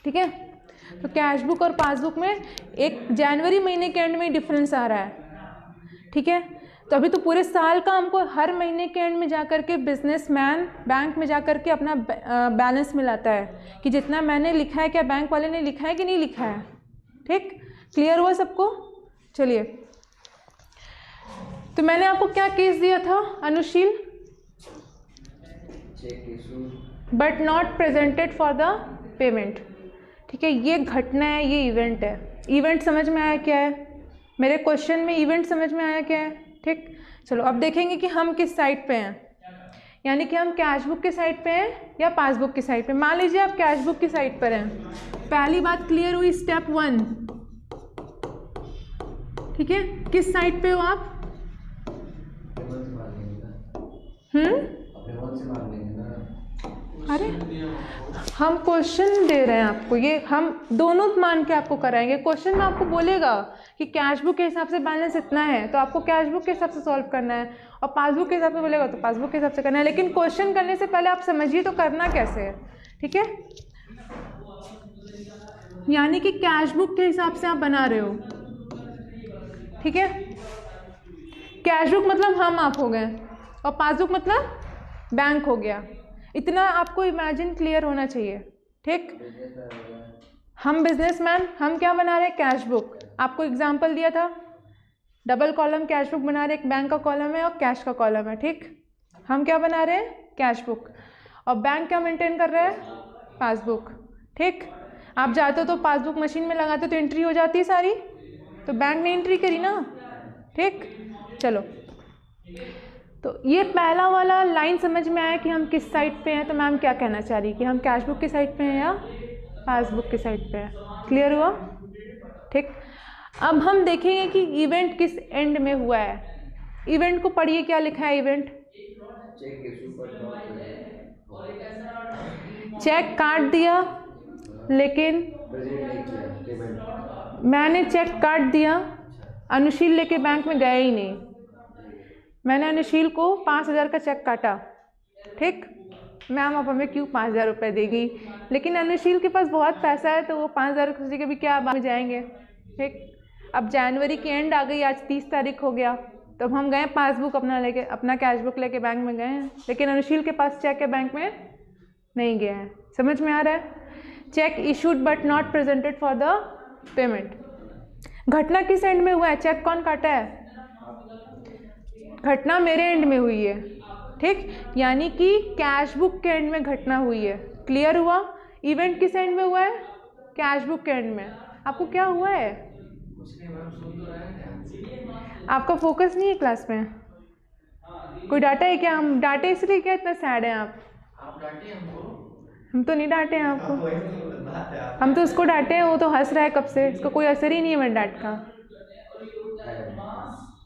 ठीक है, तो कैश बुक और पासबुक में एक जनवरी महीने के एंड में डिफरेंस आ रहा है। ठीक है, तो अभी तो पूरे साल का हमको हर महीने के एंड में जाकर के बिजनेसमैन बैंक में जाकर के अपना बैलेंस मिलाता है कि जितना मैंने लिखा है क्या बैंक वाले ने लिखा है कि नहीं लिखा है। ठीक, क्लियर हुआ सबको? चलिए, तो मैंने आपको क्या केस दिया था Anushil? But not presented for the payment. ठीक है, ये घटना है, ये इवेंट है। इवेंट समझ में आया क्या है? मेरे क्वेश्चन में इवेंट समझ में आया क्या है? ठीक, चलो अब देखेंगे कि हम किस साइड पे हैं, यानी कि हम कैश बुक के साइड पे हैं या पासबुक की साइड पे। मान लीजिए आप कैश बुक की साइड पर हैं, पहली बात क्लियर हुई, स्टेप 1। ठीक है, किस साइड पे हो आप? अरे हम क्वेश्चन दे रहे हैं आपको, ये हम दोनों मान के आपको कराएंगे। क्वेश्चन में आपको बोलेगा कि कैश बुक के हिसाब से बैलेंस इतना है, तो आपको कैश बुक के हिसाब से सॉल्व करना है, और पासबुक के हिसाब से बोलेगा तो पासबुक के हिसाब से करना है। लेकिन क्वेश्चन करने से पहले आप समझिए तो करना कैसे है। ठीक है, यानी कि कैश बुक के हिसाब से आप बना रहे हो। ठीक है, कैश बुक मतलब हम आप हो गए और पासबुक मतलब बैंक हो गया। इतना आपको इमेजिन क्लियर होना चाहिए। ठीक, हम बिजनेसमैन, हम क्या बना रहे हैं? Cash book. आपको एग्जांपल दिया था, डबल कॉलम कैश बुक बना रहे हैं, एक बैंक का कॉलम है और कैश का कॉलम है। ठीक, हम क्या बना रहे हैं? Cash book. और बैंक क्या मेंटेन कर रहा है? पासबुक। ठीक, आप जाते हो तो पासबुक मशीन में लगाते हो तो एंट्री हो जाती है सारी, तो बैंक ने एंट्री करी ना। ठीक, चलो, तो ये पहला वाला लाइन समझ में आया कि हम किस साइड पे हैं। तो मैम क्या कहना चाह रही है कि हम कैश बुक की साइड पे हैं या पासबुक की साइड पे हैं? क्लियर हुआ? ठीक, अब हम देखेंगे कि इवेंट किस एंड में हुआ है। इवेंट को पढ़िए, क्या लिखा है इवेंट? चेक काट दिया, लेकिन मैंने चेक काट दिया, अनुशील लेके बैंक में गया ही नहीं। मैंने अनुशील को 5,000 का चेक काटा। ठीक, मैम अब हमें क्यों 5,000 रुपये देगी? लेकिन अनुशील के पास बहुत पैसा है, तो वो 5,000 किसी के भी क्या बाद में जाएंगे। ठीक, अब जनवरी की एंड आ गई, आज 30 तारीख हो गया, तो अब हम गए पासबुक अपना लेके, अपना कैश बुक लेके बैंक में गए हैं, लेकिन अनुशील के पास चेक है, बैंक में नहीं गया है। समझ में आ रहा है? Cheque issued but not presented for the payment. घटना किस एंड में हुआ है? चेक कौन काटा है? घटना मेरे एंड में हुई है। ठीक, यानी कि कैश बुक के एंड में घटना हुई है। क्लियर हुआ? इवेंट किस एंड में हुआ है? कैश बुक के एंड में। आपको क्या हुआ है? आपका फोकस नहीं है क्लास में? कोई डाटा है क्या? हम डांटे इसलिए क्या इतना सैड हैं आप? डांटे हमको? हम तो नहीं डांटे हैं आपको, हम तो उसको डांटे हैं, वो तो हंस रहा है कब से, इसका कोई असर ही नहीं है मेरे डांट का।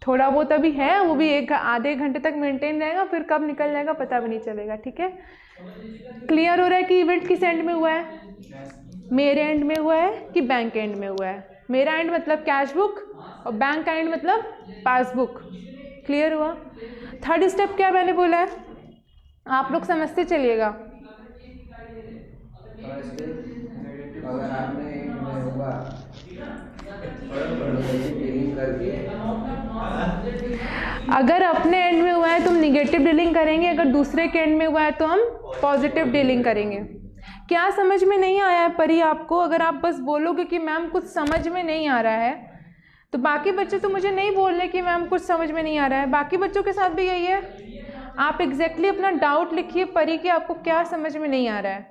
थोड़ा बहुत अभी है, वो भी आधे घंटे तक मेंटेन रहेगा, फिर कब निकल जाएगा पता भी नहीं चलेगा। ठीक है, क्लियर हो रहा है कि इवेंट किस एंड में हुआ है? मेरे एंड में हुआ है कि बैंक एंड में हुआ है? मेरा एंड मतलब कैश बुक और बैंक का एंड मतलब पासबुक। क्लियर हुआ? थर्ड स्टेप क्या मैंने बोला है, आप लोग समझते चलिएगा। अगर आपने हुआ करके, अगर अपने एंड में हुआ है तो हम निगेटिव डीलिंग करेंगे, अगर दूसरे के एंड में हुआ है तो हम पॉजिटिव डीलिंग करेंगे। क्या समझ में नहीं आया है परी आपको? अगर आप बस बोलोगे कि मैम कुछ समझ में नहीं आ रहा है, तो बाकी बच्चे तो मुझे नहीं बोल रहे कि मैम कुछ समझ में नहीं आ रहा है, बाकी बच्चों के साथ भी यही है। आप एग्जैक्टली अपना डाउट लिखिए परी कि आपको क्या समझ में नहीं आ रहा है।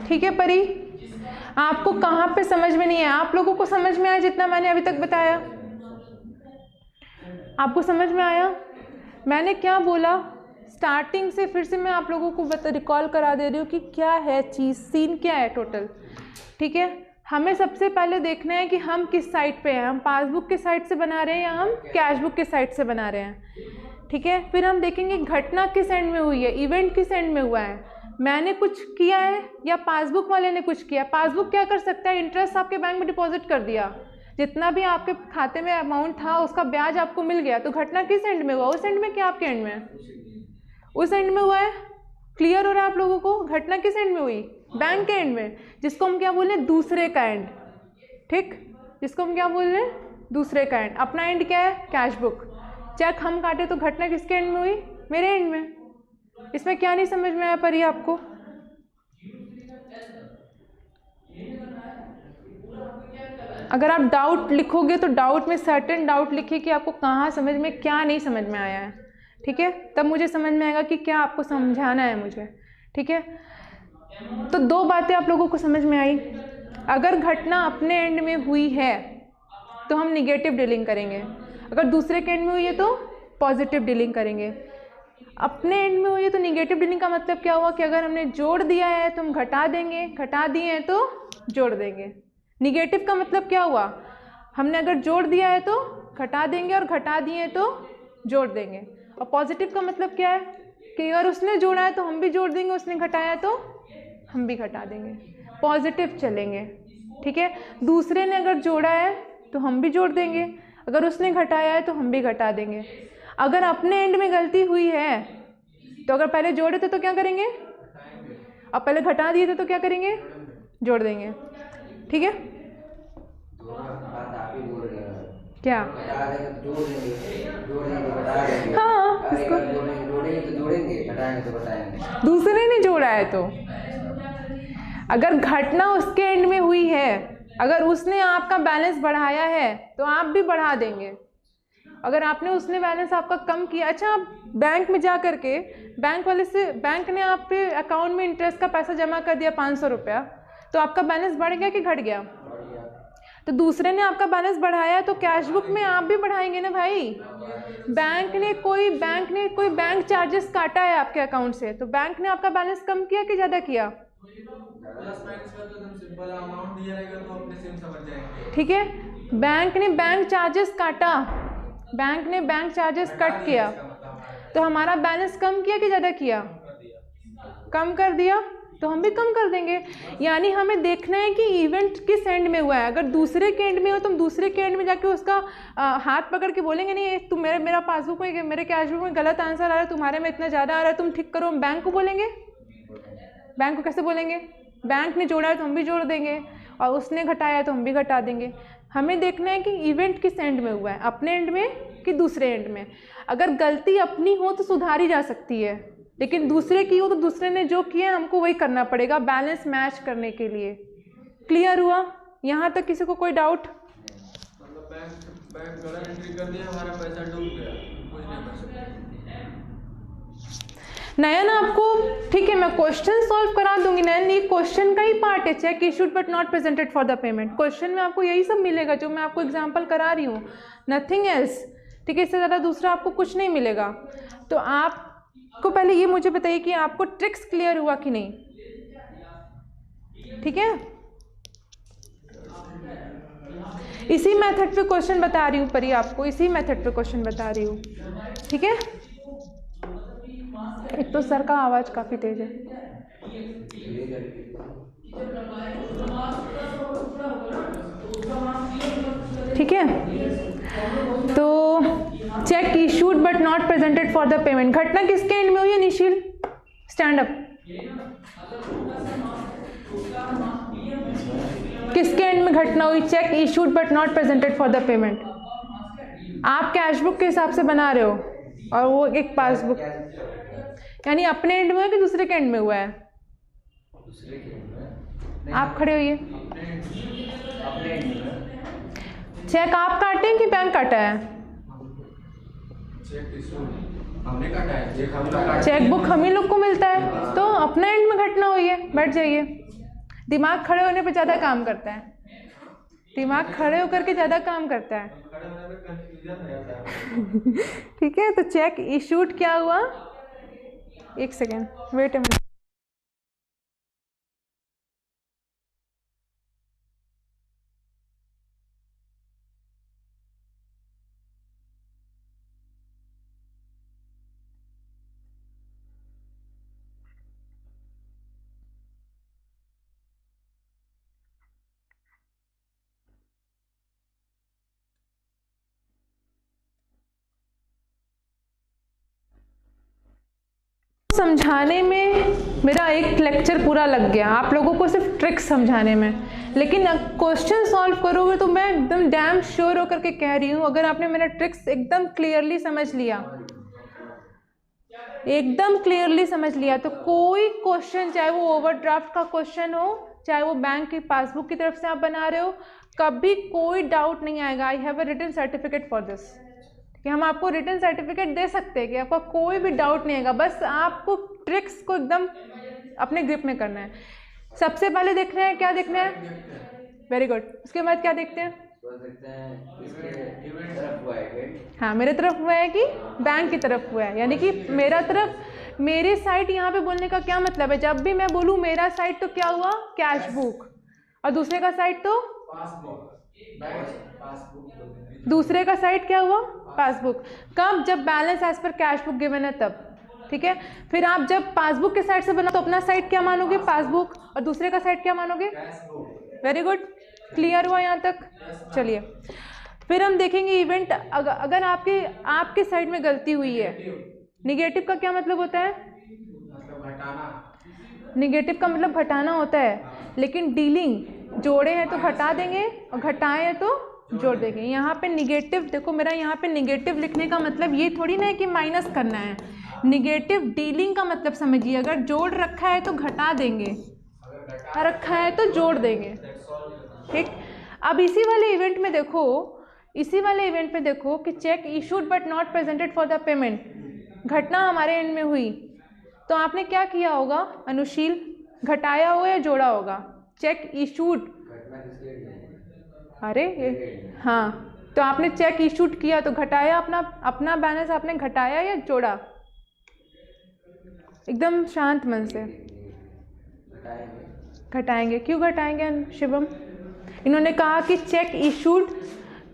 ठीक है परी, आपको कहाँ पे समझ में नहीं है? आप लोगों को समझ में आया जितना मैंने अभी तक बताया? आपको समझ में आया मैंने क्या बोला? स्टार्टिंग से फिर से मैं आप लोगों को रिकॉल करा दे रही हूँ कि क्या है चीज़, सीन क्या है टोटल। ठीक है, हमें सबसे पहले देखना है कि हम किस साइड पे हैं, हम पासबुक के साइड से बना रहे हैं या हम कैश बुक के साइड से बना रहे हैं। ठीक है, फिर हम देखेंगे घटना किस एंड में हुई है, इवेंट किस एंड में हुआ है, मैंने कुछ किया है या पासबुक वाले ने कुछ किया। पासबुक क्या कर सकता है? इंटरेस्ट आपके बैंक में डिपॉजिट कर दिया, जितना भी आपके खाते में अमाउंट था उसका ब्याज आपको मिल गया। तो घटना किस एंड में हुआ? उस एंड में क्या आपके एंड में? उस एंड में हुआ है। क्लियर हो रहा है आप लोगों को? घटना किस एंड में हुई? बैंक के एंड में, जिसको हम क्या बोल रहे हैं? दूसरे का एंड। ठीक, जिसको हम क्या बोल रहे हैं? दूसरे का एंड। अपना एंड क्या है? Cash book. चेक हम काटे तो घटना किसके एंड में हुई? मेरे एंड में। इसमें क्या नहीं समझ में आया परी आपको? अगर आप डाउट लिखोगे तो डाउट में सर्टेन डाउट लिखिए कि आपको कहाँ समझ में, क्या नहीं समझ में आया है। ठीक है, तब मुझे समझ में आएगा कि क्या आपको समझाना है मुझे। ठीक है, तो दो बातें आप लोगों को समझ में आई। अगर घटना अपने एंड में हुई है तो हम निगेटिव डीलिंग करेंगे, अगर दूसरे के एंड में हुई है तो पॉजिटिव डीलिंग करेंगे। अपने एंड में हुई है तो निगेटिव डीलिंग का मतलब क्या हुआ कि अगर हमने जोड़ दिया है तो हम घटा देंगे, घटा दिए हैं तो जोड़ देंगे। निगेटिव का मतलब क्या हुआ? हमने अगर जोड़ दिया है तो घटा देंगे और घटा दिए हैं तो जोड़ देंगे। और पॉजिटिव का मतलब क्या है कि अगर उसने जोड़ा है तो हम भी जोड़ देंगे, उसने घटाया है तो हम भी घटा देंगे, पॉजिटिव चलेंगे। ठीक है, दूसरे ने अगर जोड़ा है तो हम भी जोड़ देंगे, अगर उसने घटाया है तो हम भी घटा देंगे। अगर अपने एंड में गलती हुई है तो अगर पहले जोड़े थे तो क्या करेंगे, अब पहले घटा दिए थे तो क्या करेंगे, जोड़ देंगे। ठीक है, बात आप ही बोल रहे हैं क्या? जोड़ देंगे, हाँ, इसको जोड़ेंगे तो जोड़ेंगे, घटाएंगे तो घटाएंगे। दूसरे ने जोड़ा है तो अगर घटना उसके एंड में हुई है, अगर उसने आपका बैलेंस बढ़ाया है तो आप भी बढ़ा देंगे। अगर आपने उसने बैलेंस आपका कम किया, अच्छा आप बैंक में जा करके बैंक वाले से, बैंक ने आपके अकाउंट में इंटरेस्ट का पैसा जमा कर दिया 500 रुपया, तो आपका बैलेंस बढ़ गया कि घट गया? तो दूसरे ने आपका बैलेंस बढ़ाया तो कैश बुक में आप भी बढ़ाएंगे ना भाई। बैंक ने कोई बैंक चार्जेस काटा है आपके अकाउंट से, तो बैंक ने आपका बैलेंस कम किया कि ज़्यादा किया? प्लस माइनस का तो एकदम सिंपल अमाउंट दिया रहेगा तो अपने से समझ जाएंगे। ठीक है, बैंक ने बैंक चार्जेस काटा, बैंक ने बैंक चार्जेस कट किया, तो हमारा बैलेंस कम किया कि ज़्यादा किया? कम कर दिया, तो हम भी कम कर देंगे। यानी हमें देखना है कि इवेंट किस एंड में हुआ है। अगर दूसरे के एंड में हो तो हम दूसरे के एंड में जाके उसका हाथ पकड़ के बोलेंगे नहीं तुम मेरा पासबुक में, मेरे कैश बुक में गलत आंसर आ रहा है, तुम्हारे में इतना ज़्यादा आ रहा है, तुम ठीक करो। हम बैंक को बोलेंगे? बैंक को कैसे बोलेंगे? बैंक ने जोड़ा है तो हम भी जोड़ देंगे और उसने घटाया है तो हम भी घटा देंगे। हमें देखना है कि इवेंट किस एंड में हुआ है, अपने एंड में कि दूसरे एंड में। अगर गलती अपनी हो तो सुधारी जा सकती है, लेकिन दूसरे की हो तो दूसरे ने जो किया हमको वही करना पड़ेगा बैलेंस मैच करने के लिए। क्लियर हुआ? यहाँ तक किसी को कोई डाउट? मतलब बैंक गलत एंट्री कर दिया, हमारा पैसा डूब गया, कुछ नहीं कर सकते। नयन आपको ठीक है, मैं क्वेश्चन सॉल्व करा दूंगी नयन, ये क्वेश्चन का ही पार्ट है, cheque issued but not presented for the payment. Question में आपको यही सब मिलेगा जो मैं आपको एग्जांपल करा रही हूँ, नथिंग एल्स, ठीक है, इससे ज़्यादा दूसरा आपको कुछ नहीं मिलेगा। तो आपको पहले ये मुझे बताइए कि आपको ट्रिक्स क्लियर हुआ कि नहीं, ठीक है। इसी मेथड पे क्वेश्चन बता रही हूँ परी, आपको इसी मेथड पे क्वेश्चन बता रही हूँ, ठीक है। एक तो सर का आवाज काफी तेज है। ठीक है, तो cheque issued but not presented for the payment, घटना किसके एंड में हुई है निशिल? Stand up. किसके एंड में घटना हुई? Cheque issued but not presented for the payment. आप कैशबुक के हिसाब से बना रहे हो और वो एक पासबुक, यानी अपने एंड में है कि दूसरे के एंड में हुआ है? दूसरे के एंड में। आप खड़े होइए। अपने एंड में। चेक आप काटे हैं कि बैंक काटा है? चेक इशूड हमने काटा है, चेक हम लोग चेक बुक हम ही लोग को मिलता है, तो अपने एंड में घटना हुई है। बैठ जाइए। दिमाग खड़े होने पे ज़्यादा काम करता है, दिमाग खड़े होकर के ज़्यादा काम करता है। ठीक है, तो चेक इशूड क्या हुआ? एक सेकेंड, वेट अ मिनट। समझाने में मेरा एक लेक्चर पूरा लग गया, आप लोगों को सिर्फ ट्रिक्स समझाने में, लेकिन क्वेश्चन सॉल्व करोगे तो मैं एकदम डैम श्योर होकर के कह रही हूँ, अगर आपने मेरा ट्रिक्स एकदम क्लियरली समझ लिया, एकदम क्लियरली समझ लिया, तो कोई क्वेश्चन, चाहे वो ओवरड्राफ्ट का क्वेश्चन हो, चाहे वो बैंक की पासबुक की तरफ से आप बना रहे हो, कभी कोई डाउट नहीं आएगा। I have a written certificate for this, कि हम आपको रिटन सर्टिफिकेट दे सकते हैं कि आपका कोई भी डाउट नहीं आएगा, बस आपको ट्रिक्स को एकदम अपने ग्रिप में करना है। सबसे पहले देखना है, क्या देखना है? Very good. उसके बाद क्या देखते हैं? हाँ, मेरे तरफ हुआ है कि बैंक की तरफ हुआ है, यानी कि मेरा तरफ, मेरे साइड यहाँ पे बोलने का क्या मतलब है? जब भी मैं बोलूँ मेरा साइड तो क्या हुआ? कैश बुक, और दूसरे का साइड तो दूसरे का साइड क्या हुआ? पासबुक। कब? जब balance as per cash book given है तब, ठीक है। फिर आप जब पासबुक के साइड से बना तो अपना साइड क्या मानोगे? पासबुक, और दूसरे का साइड क्या मानोगे? वेरी गुड, क्लियर हुआ यहाँ तक? चलिए फिर हम देखेंगे इवेंट। अगर आपके साइड में गलती हुई है, निगेटिव का क्या मतलब होता है? निगेटिव का मतलब घटाना होता है, लेकिन डीलिंग जोड़े हैं तो घटा देंगे और घटाए हैं तो जोड़ देंगे। यहाँ पे निगेटिव, देखो मेरा यहाँ पे निगेटिव लिखने का मतलब ये थोड़ी ना है कि माइनस करना है। निगेटिव डीलिंग का मतलब समझिए, अगर जोड़ रखा है तो घटा देंगे, रखा है तो जोड़ देंगे, ठीक। अब इसी वाले इवेंट में देखो कि check issued but not presented for the payment, घटना हमारे एंड में हुई, तो आपने क्या किया होगा अनुशील? घटाया होगा या जोड़ा होगा? चेक इशूड, अरे हाँ, तो आपने चेक इशूड किया तो घटाया, अपना बैलेंस आपने घटाया या जोड़ा? एकदम शांत मन से। घटाएंगे। क्यों घटाएंगे शिवम? इन्होंने कहा कि चेक इशूड,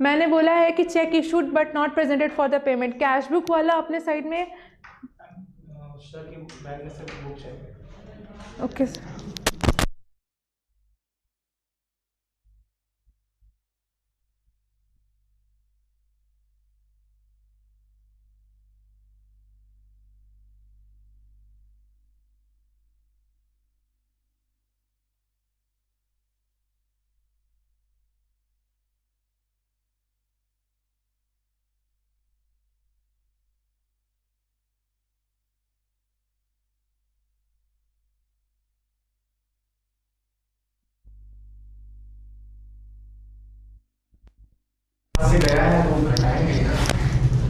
मैंने बोला है कि check issued but not presented for the payment. Cash book वाला अपने साइड में ओके सर।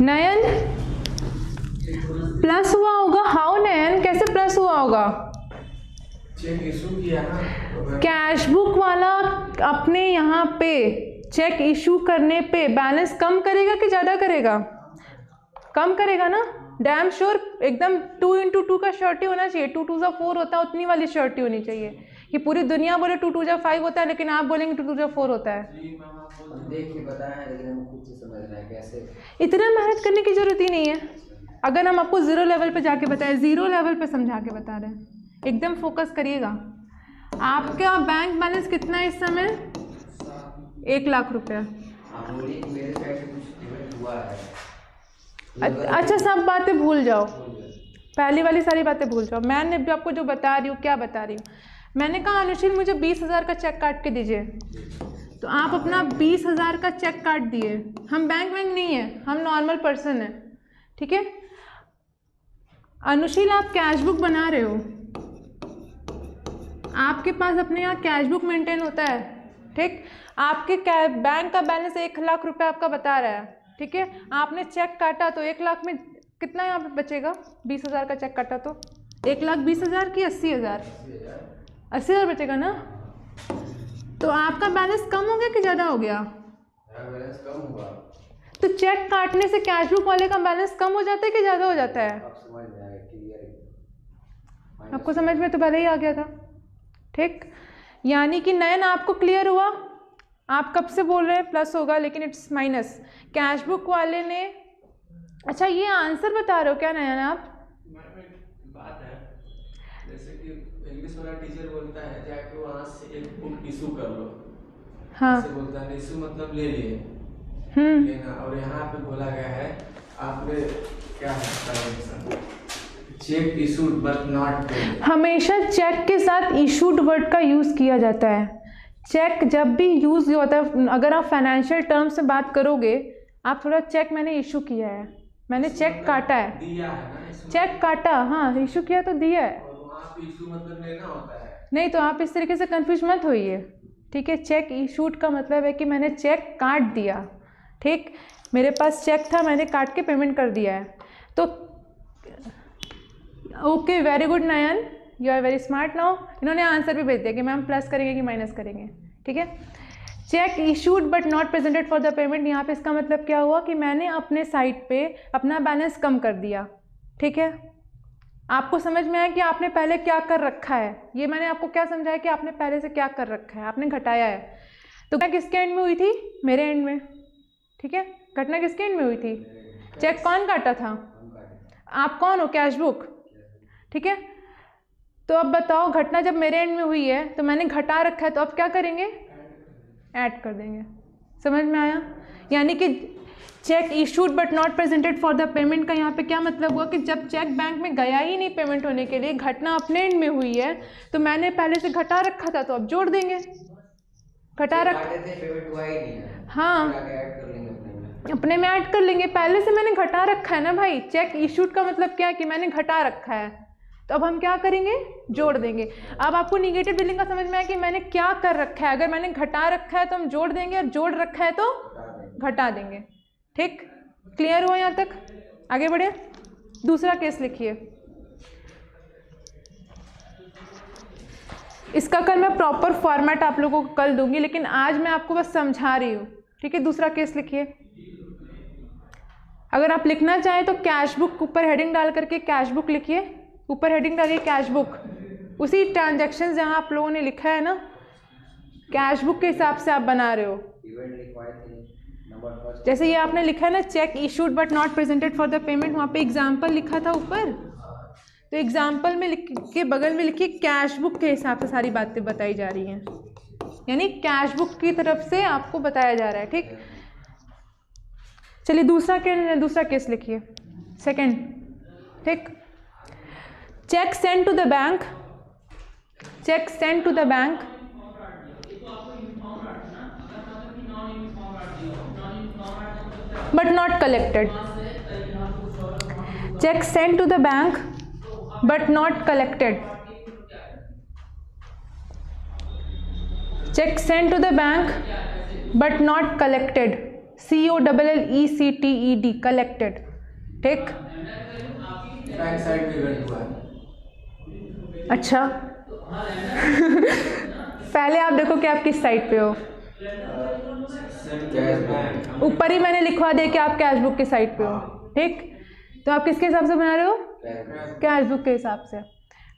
नयन प्लस हुआ होगा, हाउ नयन, कैसे प्लस हुआ होगा? चेक इशू किया ना, कैश बुक वाला अपने यहाँ पे चेक इशू करने पे बैलेंस कम करेगा कि ज़्यादा करेगा? कम करेगा ना, डैम श्योर। एकदम 2 into 2 का श्योरिटी होना चाहिए। 2 2 4 होता है, उतनी वाली श्योरिटी होनी चाहिए कि पूरी दुनिया बोले 2 2 5 होता है, लेकिन आप बोलेंगे 2 2 4 होता है। हम देख के बताए हैं, लेकिन हम खुद से समझ रहे हैं कैसे। इतना मेहनत करने की ज़रूरत ही नहीं है। अगर हम आपको ज़ीरो लेवल पे जाके बताएं, ज़ीरो लेवल पे समझा के बता रहे हैं, एकदम फोकस करिएगा। आपका बैंक बैलेंस कितना है इस समय? 1 लाख रुपया। आप बोलिए कि मेरे साइड से कुछ इवेंट हुआ है। अच्छा, सब बातें भूल जाओ, पहली वाली सारी बातें भूल जाओ। मैंने भी आपको जो बता रही हूँ, क्या बता रही हूँ, मैंने कहा अनुशील मुझे 20,000 का चेक काट के दीजिए, तो आप अपना 20,000 का चेक काट दिए। हम बैंक नहीं है, हम नॉर्मल पर्सन है, ठीक है। अनुशील आप कैश बुक बना रहे हो, आपके पास अपने यहाँ कैश बुक मेंटेन होता है, ठीक। आपके बैंक का बैलेंस 1 लाख रुपए आपका बता रहा है, ठीक है। आपने चेक काटा तो 1 लाख में कितना यहाँ पे बचेगा? 20,000 का चेक काटा तो 1,20,000 की 80,000? 80,000 बचेगा ना। तो आपका बैलेंस कम हो गया कि ज़्यादा हो गया? बैलेंस कम हुआ। तो चेक काटने से कैश बुक वाले का बैलेंस कम हो जाता है कि ज़्यादा हो जाता है? आप समझ में आया, क्लियर। आपको समझ में तो पहले ही आ गया था, ठीक। यानी कि नयन आपको क्लियर हुआ? आप कब से बोल रहे हैं प्लस होगा, लेकिन इट्स माइनस। कैश बुक वाले ने, अच्छा ये आंसर बता रहे हो क्या नयन आप? बात है जैसे कि इंग्लिश वाला टीचर बोलता है जाके वहाँ से एक बुक इशू कर लो। हाँ, ऐसे बोलता है, इशू मतलब ले लिए लेना। और यहाँ पे बोला गया है आपने क्या है transaction, check issued but not paid. हमेशा चेक के साथ इशूड वर्ड का यूज़ किया जाता है। चेक जब भी यूज़ होता है, अगर आप फाइनेंशियल टर्म्स से बात करोगे, आप थोड़ा चेक मैंने इशू किया है, मैंने चेक काटा है, दिया है ना, चेक काटा, हाँ इशू किया तो दिया है। और वहाँ पे इशू मतलब लेना होता है। नहीं तो आप इस तरीके से कंफ्यूज मत होइए, ठीक है। चेक इशूड का मतलब है कि मैंने चेक काट दिया, ठीक। मेरे पास चेक था, मैंने काट के पेमेंट कर दिया है। तो okay, very good Nayan, you are very smart now. इन्होंने आंसर भी भेज दिया कि मैम प्लस करेंगे कि माइनस करेंगे, ठीक है। Cheque issued but not presented for the payment, यहाँ पे इसका मतलब क्या हुआ कि मैंने अपने साइड पे अपना बैलेंस कम कर दिया, ठीक है। आपको समझ में आया कि आपने पहले क्या कर रखा है? ये मैंने आपको क्या समझाया कि आपने पहले से क्या कर रखा है, आपने घटाया है। तो घटना किसके एंड में हुई थी? मेरे एंड में, ठीक है। घटना किसके एंड में हुई थी? चेक कौन काटा था? आप कौन हो? कैश बुक, ठीक है। तो अब बताओ, घटना जब मेरे एंड में हुई है तो मैंने घटा रखा है, तो अब क्या करेंगे? ऐड कर देंगे। समझ में आया? यानी कि check issued but not presented for the payment का यहाँ पे क्या मतलब हुआ कि जब चेक बैंक में गया ही नहीं पेमेंट होने के लिए, घटना अपने एंड में हुई है, तो मैंने पहले से घटा रखा था, तो अब जोड़ देंगे। घटा रख, पेमेंट हुआ ही नहीं है, हाँ ऐड कर लेंगे अपने में ऐड कर लेंगे। पहले से मैंने घटा रखा है ना भाई। चेक इशूड का मतलब क्या है कि मैंने घटा रखा है, तो अब हम क्या करेंगे? जोड़ देंगे। अब आपको निगेटिव बिलिंग का समझ में आया कि मैंने क्या कर रखा है। अगर मैंने घटा रखा है तो हम जोड़ देंगे, और जोड़ रखा है तो घटा देंगे, ठीक। क्लियर हुआ यहाँ तक? आगे बढ़े, दूसरा केस लिखिए। इसका कल मैं प्रॉपर फॉर्मेट आप लोगों को कल दूंगी, लेकिन आज मैं आपको बस समझा रही हूँ, ठीक है। दूसरा केस लिखिए। अगर आप लिखना चाहें तो कैश बुक ऊपर हेडिंग डाल करके कैश बुक लिखिए, ऊपर हेडिंग डालिए कैश बुक। उसी ट्रांजैक्शन जहाँ आप लोगों ने लिखा है ना, कैश बुक के हिसाब से आप बना रहे हो। जैसे ये आपने लिखा है ना, check issued but not presented for the payment, वहाँ पे एग्जाम्पल लिखा था ऊपर, तो एग्जाम्पल में लिख के बगल में लिखिए कैश बुक के हिसाब से सारी बातें बताई जा रही हैं, यानी कैश बुक की तरफ से आपको बताया जा रहा है, ठीक। चलिए दूसरा केस लिखिए, सेकंड, ठीक। Cheque send to the bank, cheque send to the bank but not collected. Check sent to the bank but not collected. Check sent to the bank but not collected. COLLECTED, collected, ठीक। Back side में event हुआ है। अच्छा पहले आप देखो कि आप किस साइड पे हो। ऊपर ही मैंने लिखवा दिया कि आप कैश बुक के साइड पे हो, ठीक। तो आप किसके हिसाब से बना रहे हो? कैश बुक के हिसाब से,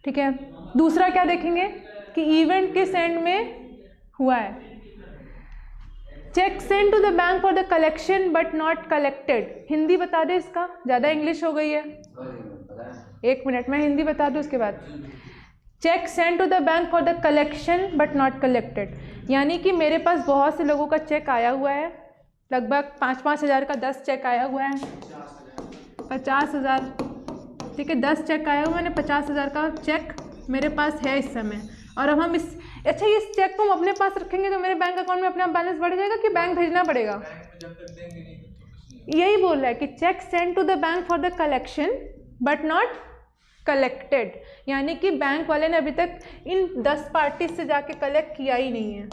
ठीक है। दूसरा क्या देखेंगे कि इवेंट किस एंड में हुआ है। Cheque send to the bank for the collection but not collected. Hindi बता दे इसका, ज़्यादा इंग्लिश हो गई है। 1 मिनट मैं हिंदी बता दूँ उसके बाद। Cheque send to the bank for the collection but not collected, यानी कि मेरे पास बहुत से लोगों का चेक आया हुआ है, लगभग 5-5 हज़ार का 10 चेक आया हुआ है, 50,000, ठीक है। 10 चेक आया हुआ, मैंने 50,000 का चेक मेरे पास है इस समय। और अब हम इस चेक को हम अपने पास रखेंगे तो मेरे बैंक अकाउंट में अपने आप बैलेंस बढ़ जाएगा कि बैंक भेजना पड़ेगा? यही बोल रहा है कि cheque send to the bank for the collection but not collected, यानी कि बैंक वाले ने अभी तक इन 10 पार्टी से जाके कलेक्ट किया ही नहीं है।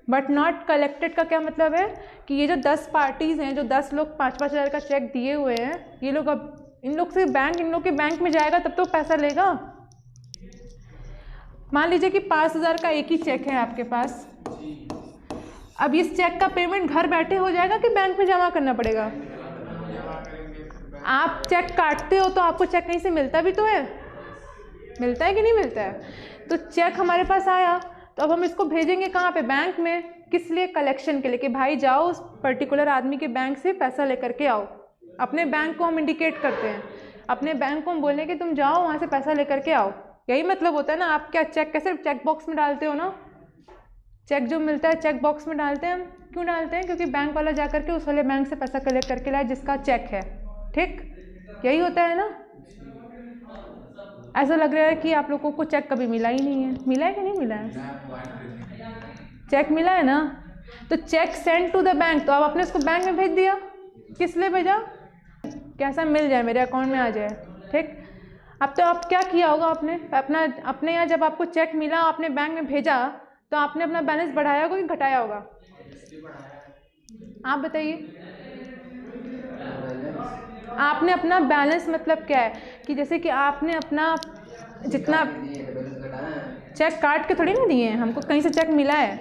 बट नॉट कलेक्टेड का क्या मतलब है कि ये जो 10 पार्टीज़ हैं, जो 10 लोग 5-5 हज़ार का चेक दिए हुए हैं, ये लोग अब इन लोग के बैंक में जाएगा तब तो पैसा लेगा। मान लीजिए कि 5,000 का एक ही चेक है आपके पास, अब इस चेक का पेमेंट घर बैठे हो जाएगा कि बैंक में जमा करना पड़ेगा? आप चेक काटते हो तो आपको चेक कहीं से मिलता भी तो है, मिलता है कि नहीं मिलता है? तो चेक हमारे पास आया तो अब हम इसको भेजेंगे कहाँ पे? बैंक में। किस लिए? कलेक्शन के लिए, कि भाई जाओ उस पर्टिकुलर आदमी के बैंक से पैसा लेकर के आओ। अपने बैंक को हम इंडिकेट करते हैं, अपने बैंक को हम बोलें कि तुम जाओ वहाँ से पैसा लेकर के आओ। यही मतलब होता है ना। आप क्या चेक कैसे चेक बॉक्स में डालते हो ना, चेक जो मिलता है चेक बॉक्स में डालते हैं हम। क्यों डालते हैं? क्योंकि बैंक वाला जा करके उस वाले बैंक से पैसा कलेक्ट करके लाए जिसका चेक है, ठीक। यही होता है ना। ऐसा लग रहा है कि आप लोगों को चेक कभी मिला ही नहीं है। मिला है कि नहीं मिला है? चेक मिला है ना। तो cheque send to the bank, तो आप अपने उसको बैंक में भेज दिया। किस लिए भेजा? कैसा मिल जाए, मेरे अकाउंट में आ जाए, ठीक। अब तो आप क्या किया होगा, आपने अपने यहाँ जब आपको चेक मिला आपने बैंक में भेजा तो आपने अपना बैलेंस बढ़ाया होगा कि घटाया होगा? आप बताइए। आपने अपना बैलेंस मतलब क्या है कि जैसे कि आपने अपना जितना चेक काट के थोड़ी ना दिए हैं, हमको कहीं से चेक मिला है,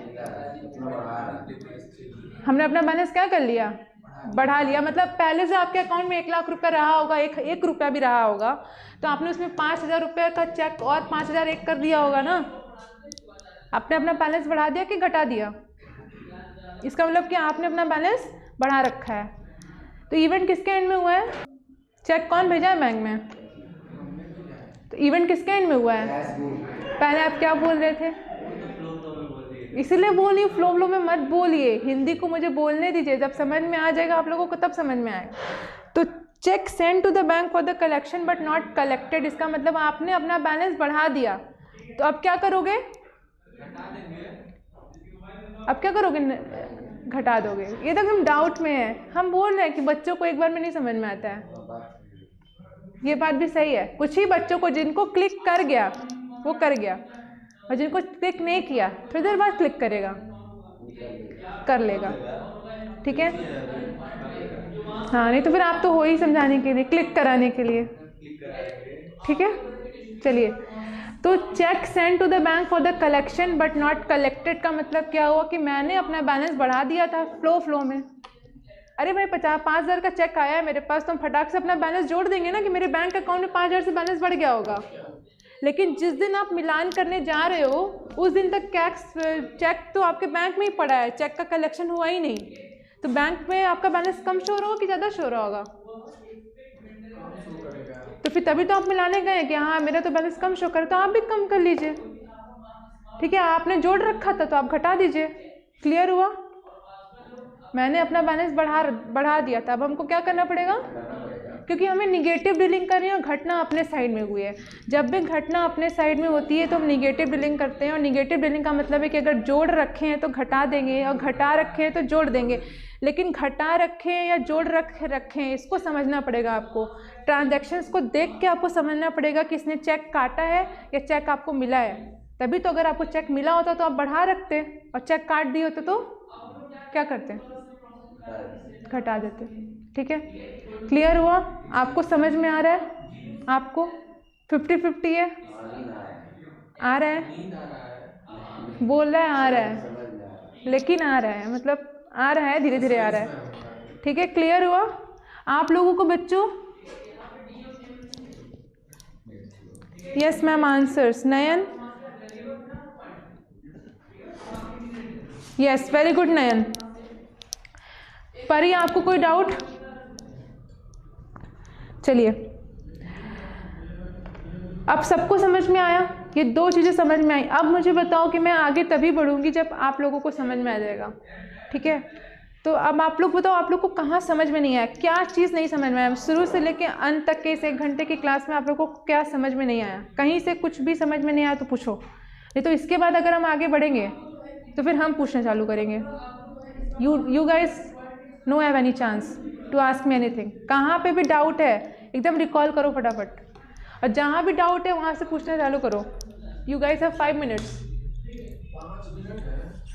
हमने अपना बैलेंस क्या कर लिया? बढ़ा लिया। मतलब पहले से आपके अकाउंट में 1 लाख रुपया रहा होगा, एक रुपया भी रहा होगा, तो आपने उसमें 5,000 रुपये का चेक और 5,000 एक कर दिया होगा ना। आपने अपना बैलेंस बढ़ा दिया कि घटा दिया? इसका मतलब कि आपने अपना बैलेंस बढ़ा रखा है। तो इवेंट किसके एंड में हुआ है? चेक कौन भेजा है बैंक में? तो इवेंट किसके एंड में हुआ है? पहले आप क्या बोल रहे थे? इसीलिए बोल रही हूँ, फ्लो में मत बोलिए, हिंदी को मुझे बोलने दीजिए। जब समझ में आ जाएगा आप लोगों को तब समझ में आएगा। तो cheque send to the bank for the collection but not collected, इसका मतलब आपने अपना बैलेंस बढ़ा दिया। तो अब क्या करोगे? अब क्या करोगे? घटा दोगे। ये तो एकदम डाउट में है। हम बोल रहे हैं कि बच्चों को एक बार में नहीं समझ में आता है। ये बात भी सही है। कुछ ही बच्चों को जिनको क्लिक कर गया वो कर गया, और जिनको क्लिक नहीं किया थोड़ी देर बाद क्लिक करेगा, कर लेगा, ठीक है। हाँ, नहीं तो फिर आप तो हो ही समझाने के लिए, क्लिक कराने के लिए, ठीक है। चलिए, तो cheque send to the bank for the collection but not collected का मतलब क्या हुआ कि मैंने अपना बैलेंस बढ़ा दिया था फ्लो में। अरे भाई 5,000 का चेक आया है मेरे पास, तो हम फटाक से अपना बैलेंस जोड़ देंगे ना कि मेरे बैंक अकाउंट में 5,000 से बैलेंस बढ़ गया होगा। लेकिन जिस दिन आप मिलान करने जा रहे हो उस दिन तक चेक तो आपके बैंक में ही पड़ा है, चेक का कलेक्शन हुआ ही नहीं। तो बैंक में आपका बैलेंस कम शो रहा होगा कि ज़्यादा शो रहा होगा? तो फिर तभी तो आप मिलाने गए कि हाँ मेरा तो बैलेंस कम शो कर, तो आप भी कम कर लीजिए, ठीक है। आपने जोड़ रखा था तो आप घटा दीजिए। क्लियर हुआ? मैंने अपना बैलेंस बढ़ा दिया था। अब हमको क्या करना पड़ेगा? क्योंकि हमें निगेटिव डीलिंग करनी है और घटना अपने साइड में हुई है। जब भी घटना अपने साइड में होती है तो हम निगेटिव डीलिंग करते हैं, और निगेटिव डीलिंग का मतलब है कि अगर जोड़ रखे हैं तो घटा देंगे और घटा रखे हैं तो जोड़ देंगे। लेकिन घटा रखे हैं या जोड़ रखे हैं इसको समझना पड़ेगा आपको। ट्रांजैक्शंस को देख के आपको समझना पड़ेगा कि इसने चेक काटा है या चेक आपको मिला है। तभी तो अगर आपको चेक मिला होता तो आप बढ़ा रखते, और चेक काट दिए होते तो क्या करते? घटा देते। ठीक है, क्लियर हुआ? आपको समझ में आ रहा है? आपको 50-50 है? आ रहा है? बोल रहा है आ रहा है, लेकिन आ रहा है, मतलब आ रहा है, धीरे धीरे आ रहा है। ठीक है, क्लियर हुआ आप लोगों को बच्चों? Yes ma'am, answers. Nayan? Yes, very good Nayan. Pari, आपको कोई डाउट? चलिए, अब सबको समझ में आया? ये दो चीज़ें समझ में आई। अब मुझे बताओ कि मैं आगे तभी बढ़ूंगी जब आप लोगों को समझ में आ जाएगा। ठीक है, तो अब आप लोग बताओ, आप लोग को कहाँ समझ में नहीं आया? क्या चीज़ नहीं समझ में आया? शुरू से लेकर अंत तक के इस 1 घंटे की क्लास में आप लोग को क्या समझ में नहीं आया? कहीं से कुछ भी समझ में नहीं आया तो पूछो, नहीं तो इसके बाद अगर हम आगे बढ़ेंगे तो फिर हम पूछना चालू करेंगे। You guys no have any chance to ask me anything. कहाँ पे भी डाउट है एकदम रिकॉल करो फटाफट, और जहाँ भी डाउट है वहाँ से पूछना चालू करो। You guys have 5 minutes.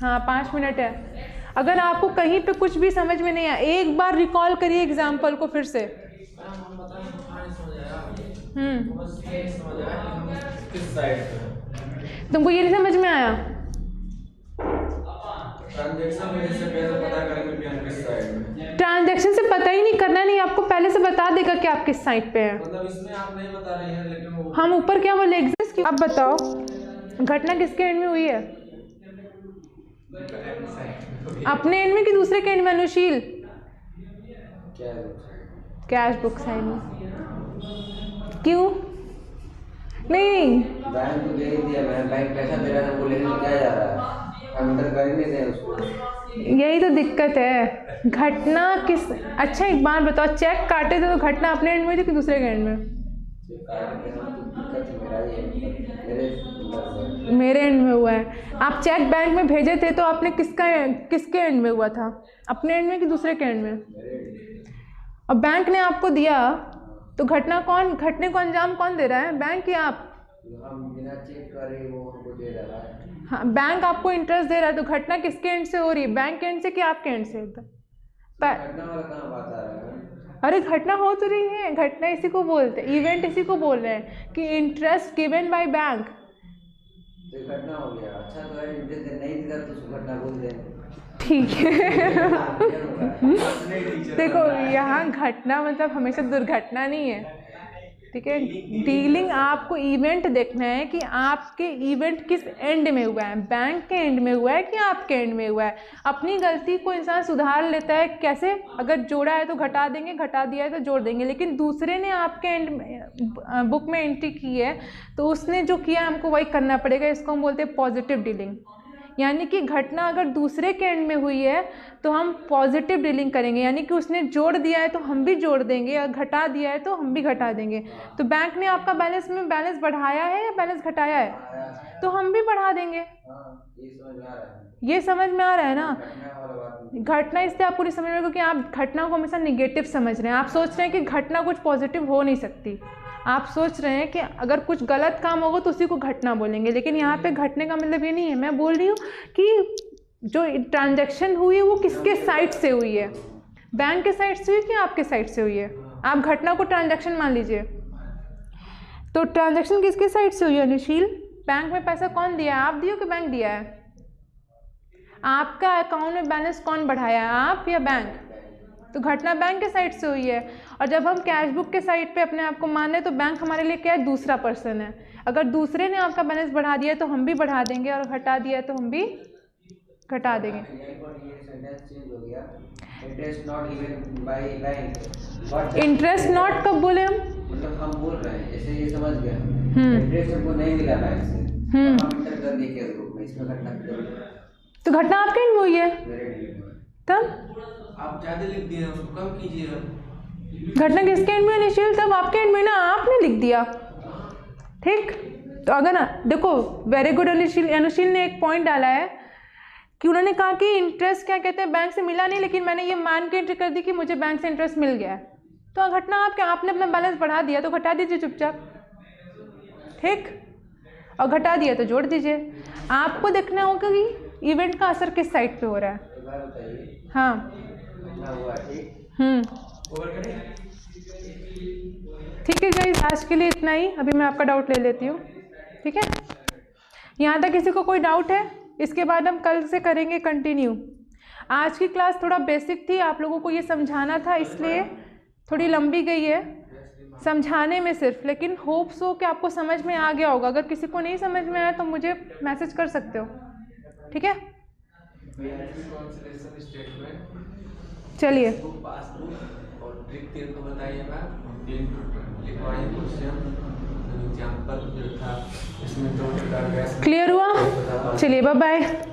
हाँ, 5 मिनट है। अगर आपको कहीं पे कुछ भी समझ में नहीं आया, एक बार रिकॉल करिए एग्जाम्पल को फिर से। तुमको ये नहीं समझ में आया? ट्रांजैक्शन से पता ही नहीं, करना नहीं, आपको पहले से बता देगा कि आप किस साइट पे हैं। मतलब इसमें आप नहीं बता रहे हैं, लेकिन हम ऊपर क्या बोले, एग्जिस्ट की। अब बताओ घटना किसके एंड में हुई है? अपने एंड में कि दूसरे के एंड में? अनुशील, कैश बुक साइड में। क्यों नहीं? बैंक को दे दिया, मैं बैंक पैसा दे रहा था, वो लेने क्या जा रहा है, हम इधर कर नहीं रहे उसको। यही तो दिक्कत है। घटना किस, अच्छा एक बात बताओ, चेक काटे थे तो घटना अपने एंड में थी कि दूसरे के एंड में? मेरे एंड में हुआ है। आप चेक बैंक में भेजे थे तो आपने किसके एंड में हुआ था? अपने एंड में कि दूसरे के एंड में? और बैंक ने आपको दिया तो घटने को अंजाम कौन दे रहा है, बैंक या आप? हम बिना चेक करे वो हमको दे रहा है। हाँ, बैंक आपको इंटरेस्ट दे रहा है, तो घटना किसके एंड से हो रही है, बैंक के एंड से कि आपके एंड से? घटना वाला कहाँ बात आ रहा है? अरे घटना हो तो रही है, घटना इसी को बोलते हैं, इवेंट इसी को बोल रहे हैं कि इंटरेस्ट गिवन बाय बैंक। तो घटना हो गया, अच्छा तो है, इंटरेस्ट नहीं दिया तो उसको घटना बोल दें। ठीक है। देखो यहाँ घटना मतलब हमेशा दुर्घटना नहीं है, ठीक है। डीलिंग आपको इवेंट देखना है कि आपके इवेंट किस एंड में हुआ है, बैंक के एंड में हुआ है कि आपके एंड में हुआ है। अपनी गलती को इंसान सुधार लेता है कैसे? अगर जोड़ा है तो घटा देंगे, घटा दिया है तो जोड़ देंगे, लेकिन दूसरे ने आपके एंड में बुक में एंट्री की है तो उसने जो किया हमको वही करना पड़ेगा। इसको हम बोलते हैं पॉजिटिव डीलिंग, यानी कि घटना अगर दूसरे के एंड में हुई है तो हम पॉजिटिव डीलिंग करेंगे, यानी कि उसने जोड़ दिया है तो हम भी जोड़ देंगे और घटा दिया है तो हम भी घटा देंगे। तो बैंक ने आपका बैलेंस में बैलेंस बढ़ाया है या बैलेंस घटाया है, तो हम भी बढ़ा देंगे। ये समझ में आ रहा है ना? घटना इसलिए आपको नहीं समझ में, क्योंकि आप घटना को हमेशा निगेटिव समझ रहे हैं। आप सोच रहे हैं कि घटना कुछ पॉजिटिव हो नहीं सकती, आप सोच रहे हैं कि अगर कुछ गलत काम होगा तो उसी को घटना बोलेंगे, लेकिन यहाँ पे घटने का मतलब ये नहीं है। मैं बोल रही हूँ कि जो ट्रांजैक्शन हुई है वो किसके साइड से हुई है, बैंक के साइड से हुई कि आपके साइड से हुई है। आप घटना को ट्रांजैक्शन मान लीजिए, तो ट्रांजैक्शन किसके साइड से हुई है अनुशील? बैंक में पैसा कौन दिया है, आप दिए हो कि बैंक दिया है? आपका अकाउंट में बैलेंस कौन बढ़ाया है, आप या बैंक? तो घटना बैंक के साइड से हुई है। और जब हम कैश बुक के साइड पे अपने आप को मान रहे तो बैंक हमारे लिए क्या है, दूसरा पर्सन है। अगर दूसरे ने आपका बैलेंस बढ़ा दिया है तो हम भी बढ़ा देंगे, और घटा दिया है तो हम भी घटा देंगे। इंटरेस्ट नॉट कब बोले हम? मतलब हम बोल रहे हैं जैसे ये समझ गया, इंटरेस्ट हमको नहीं मिला बैंक से, हम इंटर कर दिए केस बुक में, इसमें घटना तो घटना आपके एंड में हुई है, तब आप ज़्यादा लिख दिए, उसको कम कीजिए। घटना किसके एंड में निश्चिल? तब आपके एंड में ना, आपने लिख दिया, ठीक। तो अगर ना देखो, वेरी गुड अनुशील ने एक पॉइंट डाला है कि उन्होंने कहा कि इंटरेस्ट क्या कहते हैं बैंक से मिला नहीं, लेकिन मैंने ये मान के एंट्री कर दी कि मुझे बैंक से इंटरेस्ट मिल गया है। तो घटना आपने अपना बैलेंस बढ़ा दिया तो घटा दीजिए चुपचाप, ठीक, और घटा दिया तो जोड़ दीजिए। आपको देखना होगा कि इवेंट का असर किस साइड पे हो रहा है। हाँ, ओवर करें? ठीक है गाइस, आज के लिए इतना ही। अभी मैं आपका डाउट ले लेती हूँ, ठीक है? यहाँ तक किसी को कोई डाउट है? इसके बाद हम कल से करेंगे कंटिन्यू। आज की क्लास थोड़ा बेसिक थी, आप लोगों को ये समझाना था, इसलिए थोड़ी लंबी गई है समझाने में सिर्फ, लेकिन होप सो कि आपको समझ में आ गया होगा। अगर किसी को नहीं समझ में आया तो मुझे मैसेज कर सकते हो, ठीक है? चलिए, पासबुक और ट्रिक 3 को बताइएगा, 3 लिखवाइए क्वेश्चन, एग्जाम्पल जो था इसमें 2 गैस। क्लियर हुआ? चलिए, बाय बाय।